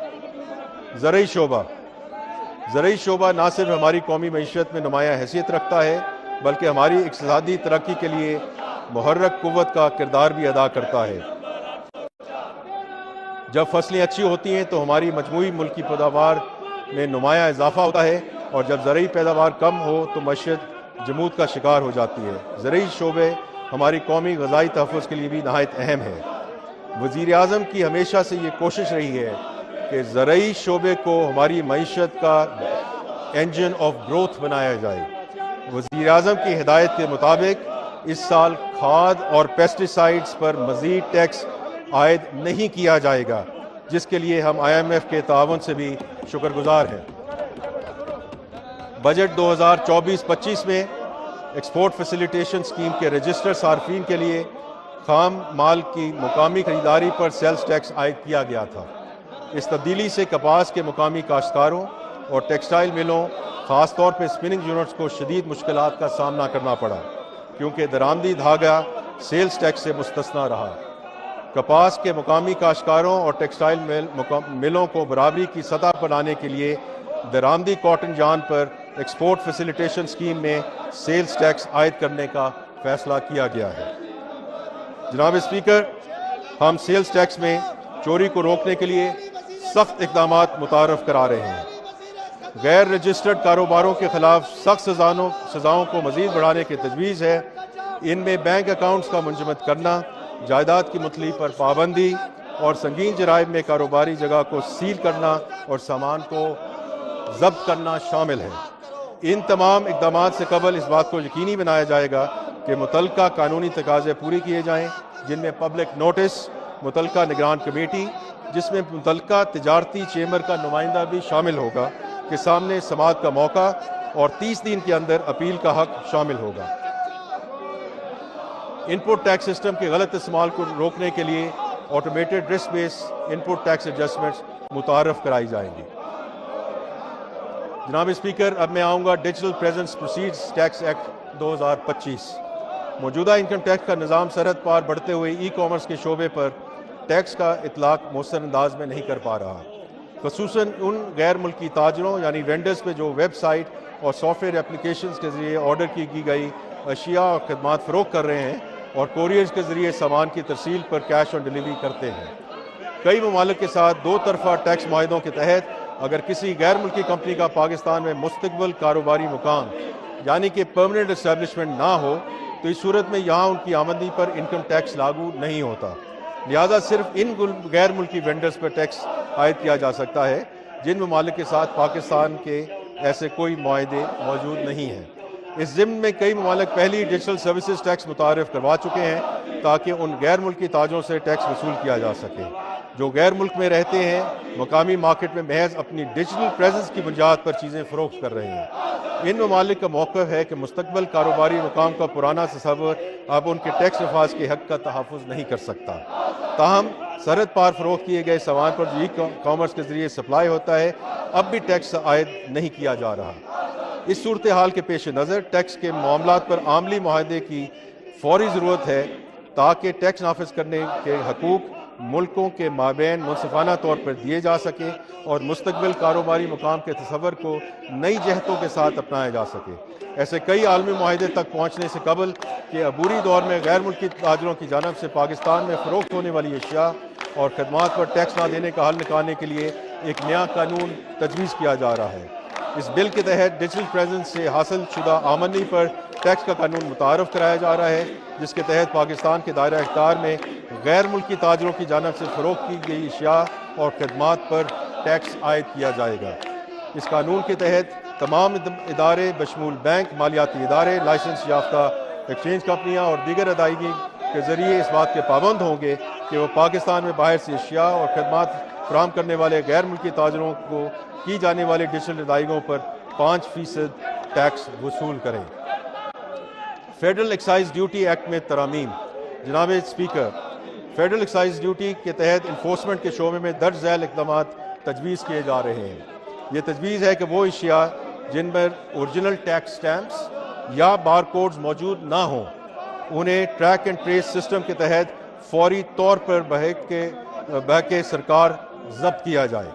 زرعی شعبہ نہ صرف ہماری قومی معیشت میں نمایاں حیثیت رکھتا ہے بلکہ ہماری اقتصادی ترقی کے لیے محرک قوت کا کردار بھی ادا کرتا ہے۔ جب فصلیں اچھی ہوتی ہیں تو ہماری مجموعی ملکی پیداوار میں نمایاں اضافہ ہوتا ہے، اور جب زرعی پیداوار کم ہو تو معیشت جمود کا شکار ہو جاتی ہے۔ زرعی شعبے ہماری قومی غذائی تحفظ کے لیے بھی نہایت اہم ہے۔ وزیر اعظم کی ہمیشہ سے یہ کوشش رہی ہے کہ زرعی شعبے کو ہماری معیشت کا انجن آف گروتھ بنایا جائے۔ وزیر اعظم کی ہدایت کے مطابق اس سال کھاد اور پیسٹی سائیڈز پر مزید ٹیکس عائد نہیں کیا جائے گا، جس کے لیے ہم IMF کے تعاون سے بھی شکر گزار ہیں۔ بجٹ 2024-25 میں ایکسپورٹ فیسیلیٹیشن اسکیم کے رجسٹر صارفین کے لیے خام مال کی مقامی خریداری پر سیلز ٹیکس عائد کیا گیا تھا۔ اس تبدیلی سے کپاس کے مقامی کاشتکاروں اور ٹیکسٹائل ملوں، خاص طور پہ اسپننگ یونٹس کو شدید مشکلات کا سامنا کرنا پڑا، کیونکہ درآمدی دھاگا سیلز ٹیکس سے مستثنیٰ رہا۔ کپاس کے مقامی کاشتکاروں اور ٹیکسٹائل ملوں کو برابری کی سطح پر لانے کے لیے درآمدی کاٹن جان پر ایکسپورٹ فیسیلیٹیشن اسکیم میں سیلز ٹیکس عائد کرنے کا فیصلہ کیا گیا ہے۔ جناب اسپیکر، ہم سیلز ٹیکس میں چوری کو روکنے کے لیے سخت اقدامات متعارف کرا رہے ہیں۔ غیر رجسٹرڈ کاروباروں کے خلاف سخت سزاؤں کو مزید بڑھانے کی تجویز ہے۔ ان میں بینک اکاؤنٹس کا منجمد کرنا، جائیداد کی متلی پر پابندی اور سنگین جرائم میں کاروباری جگہ کو سیل کرنا اور سامان کو ضبط کرنا شامل ہے۔ ان تمام اقدامات سے قبل اس بات کو یقینی بنایا جائے گا کہ متعلقہ قانونی تقاضے پورے کیے جائیں، جن میں پبلک نوٹس، متعلقہ نگران کمیٹی جس میں متعلقہ تجارتی چیمبر کا نمائندہ بھی شامل ہوگا کے سامنے سماعت کا موقع اور 30 دن کے اندر اپیل کا حق شامل ہوگا۔ ان پٹ ٹیکس سسٹم کے غلط استعمال کو روکنے کے لیے automated risk based input tax adjustments متعارف کرائی جائیں گی۔ جناب اسپیکر، اب میں آؤں گا digital presence proceeds tax act 2025۔ موجودہ انکم ٹیکس کا نظام سرحد پار بڑھتے ہوئے ای کامرس کے شعبے پر ٹیکس کا اطلاق مؤثر انداز میں نہیں کر پا رہا، خصوصاً ان غیر ملکی تاجروں یعنی وینڈرز پہ جو ویب سائٹ اور سافٹ ویئر اپلیکیشنز کے ذریعے آرڈر کی گئی اشیاء اور خدمات فروخت کر رہے ہیں اور کوریئرز کے ذریعے سامان کی ترسیل پر کیش آن ڈیلیوری کرتے ہیں۔ کئی ممالک کے ساتھ 2 طرفہ ٹیکس معاہدوں کے تحت اگر کسی غیر ملکی کمپنی کا پاکستان میں مستقبل کاروباری مقام یعنی کہ پرماننٹ اسٹیبلشمنٹ نہ ہو تو اس صورت میں یہاں ان کی آمدنی پر انکم ٹیکس لاگو نہیں ہوتا، لہذا صرف ان غیر ملکی وینڈرز پر ٹیکس عائد کیا جا سکتا ہے جن ممالک کے ساتھ پاکستان کے ایسے کوئی معاہدے موجود نہیں ہیں۔ اس ضمن میں کئی ممالک پہلی ڈیجیٹل سروسز ٹیکس متعارف کروا چکے ہیں تاکہ ان غیر ملکی تاجروں سے ٹیکس وصول کیا جا سکے جو غیر ملک میں رہتے ہیں، مقامی مارکیٹ میں محض اپنی ڈیجیٹل پریزنس کی بنیاد پر چیزیں فروخت کر رہے ہیں۔ ان ممالک کا موقف ہے کہ مستقبل کاروباری مقام کا پرانا تصور اب ان کے ٹیکس نفاذ کے حق کا تحفظ نہیں کر سکتا، تاہم سرحد پار فروخت کیے گئے سامان پر جو ای کامرس کے ذریعے سپلائی ہوتا ہے اب بھی ٹیکس عائد نہیں کیا جا رہا۔ اس صورتحال کے پیش نظر ٹیکس کے معاملات پر عملی معاہدے کی فوری ضرورت ہے تاکہ ٹیکس نافذ کرنے کے حقوق ملکوں کے مابین منصفانہ طور پر دیے جا سکے اور مستقبل کاروباری مقام کے تصور کو نئی جہتوں کے ساتھ اپنایا جا سکے۔ ایسے کئی عالمی معاہدے تک پہنچنے سے قبل کہ عبوری دور میں غیر ملکی تاجروں کی جانب سے پاکستان میں فروخت ہونے والی اشیاء اور خدمات پر ٹیکس نہ دینے کا حل نکالنے کے لیے ایک نیا قانون تجویز کیا جا رہا ہے۔ اس بل کے تحت ڈیجیٹل پریزنس سے حاصل شدہ آمدنی پر ٹیکس کا قانون متعارف کرایا جا رہا ہے، جس کے تحت پاکستان کے دائرہ اختیار میں غیر ملکی تاجروں کی جانب سے فروخت کی گئی اشیاء اور خدمات پر ٹیکس عائد کیا جائے گا۔ اس قانون کے تحت تمام ادارے بشمول بینک، مالیاتی ادارے، لائسنس یافتہ ایکسچینج کمپنیاں اور دیگر ادائیگی کے ذریعے اس بات کے پابند ہوں گے کہ وہ پاکستان میں باہر سے اشیاء اور خدمات فراہم کرنے والے غیر ملکی تاجروں کو کی جانے والی ڈیجیٹل ادائیگیوں پر 5% ٹیکس وصول کریں۔ فیڈرل ایکسائز ڈیوٹی ایکٹ میں ترامیم۔ جناب اسپیکر، فیڈرل ایکسائز ڈیوٹی کے تحت انفورسمنٹ کے شعبے میں درج ذیل اقدامات تجویز کیے جا رہے ہیں۔ یہ تجویز ہے کہ وہ اشیاء جن پر اوریجنل ٹیکس سٹیمپس یا بار کوڈز موجود نہ ہوں انہیں ٹریک اینڈ ٹریس سسٹم کے تحت فوری طور پر بحق سرکار ضبط کیا جائے۔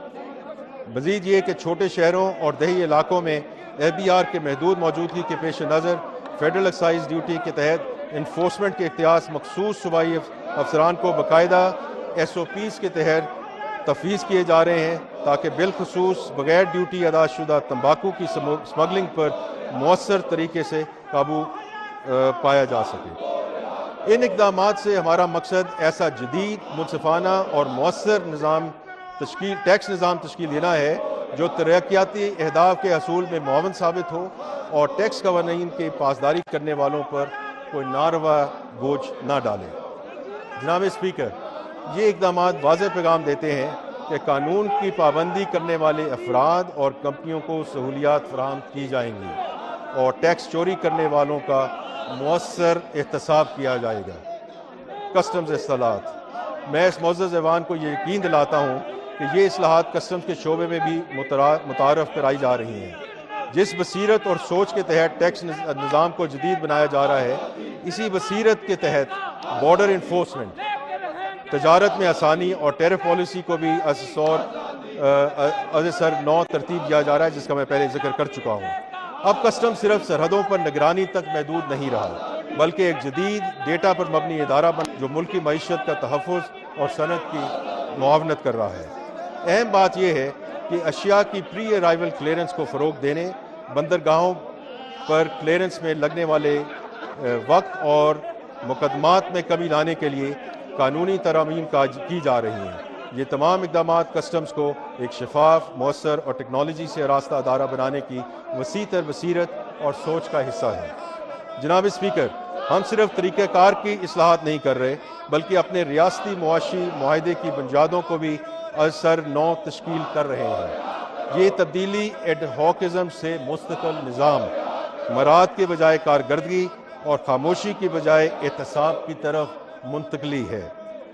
مزید یہ کہ چھوٹے شہروں اور دیہی علاقوں میں FBR کے محدود موجودگی کے پیش نظر فیڈرل ایکسائز ڈیوٹی کے تحت انفورسمنٹ کے اختیار مخصوص صوبائی افسران کو باقاعدہ SOPs کے تحت تفویض کیے جا رہے ہیں تاکہ بالخصوص بغیر ڈیوٹی ادا شدہ تمباکو کی سمگلنگ پر مؤثر طریقے سے قابو پایا جا سکے۔ ان اقدامات سے ہمارا مقصد ایسا جدید، منصفانہ اور مؤثر ٹیکس نظام تشکیل دینا ہے جو ترقیاتی اہداف کے حصول میں معاون ثابت ہو اور ٹیکس قوانین کی پاسداری کرنے والوں پر کوئی ناروا بوجھ نہ ڈالے۔ جناب اسپیکر، یہ اقدامات واضح پیغام دیتے ہیں کہ قانون کی پابندی کرنے والے افراد اور کمپنیوں کو سہولیات فراہم کی جائیں گی اور ٹیکس چوری کرنے والوں کا مؤثر احتساب کیا جائے گا۔ کسٹمز اصلاحات۔ میں اس معزز ایوان کو یہ یقین دلاتا ہوں کہ یہ اصلاحات کسٹمز کے شعبے میں بھی متعارف کرائی جا رہی ہیں۔ جس بصیرت اور سوچ کے تحت ٹیکس نظام کو جدید بنایا جا رہا ہے، اسی بصیرت کے تحت بارڈر انفورسمنٹ، تجارت میں آسانی اور ٹیرف پالیسی کو بھی از سر نو ترتیب دیا جا رہا ہے، جس کا میں پہلے ذکر کر چکا ہوں۔ اب کسٹم صرف سرحدوں پر نگرانی تک محدود نہیں رہا، بلکہ ایک جدید ڈیٹا پر مبنی ادارہ جو ملکی معیشت کا تحفظ اور صنعت کی معاونت کر رہا ہے۔ اہم بات یہ ہے کہ اشیاء کی پری ارائیول کلیئرنس کو فروغ دینے، بندرگاہوں پر کلیئرنس میں لگنے والے وقت اور مقدمات میں کمی لانے کے لیے قانونی ترامیم کی جا رہی ہیں۔ یہ تمام اقدامات کسٹمز کو ایک شفاف، مؤثر اور ٹیکنالوجی سے آراستہ ادارہ بنانے کی وسیع تر بصیرت اور سوچ کا حصہ ہے۔ جناب اسپیکر، ہم صرف طریقہ کار کی اصلاحات نہیں کر رہے بلکہ اپنے ریاستی معاشی معاہدے کی بنیادوں کو بھی از سر نو تشکیل کر رہے ہیں۔ یہ تبدیلی ایڈ ہاکزم سے مستقل نظام، مراعات کے بجائے کارکردگی اور خاموشی کی بجائے احتساب کی طرف منتقلی ہے۔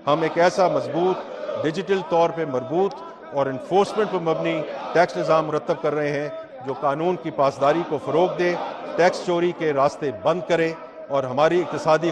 ہم ایک ایسا مضبوط، ڈیجیٹل طور پہ مربوط اور انفورسمنٹ پر مبنی ٹیکس نظام مرتب کر رہے ہیں جو قانون کی پاسداری کو فروغ دے، ٹیکس چوری کے راستے بند کرے اور ہماری اقتصادی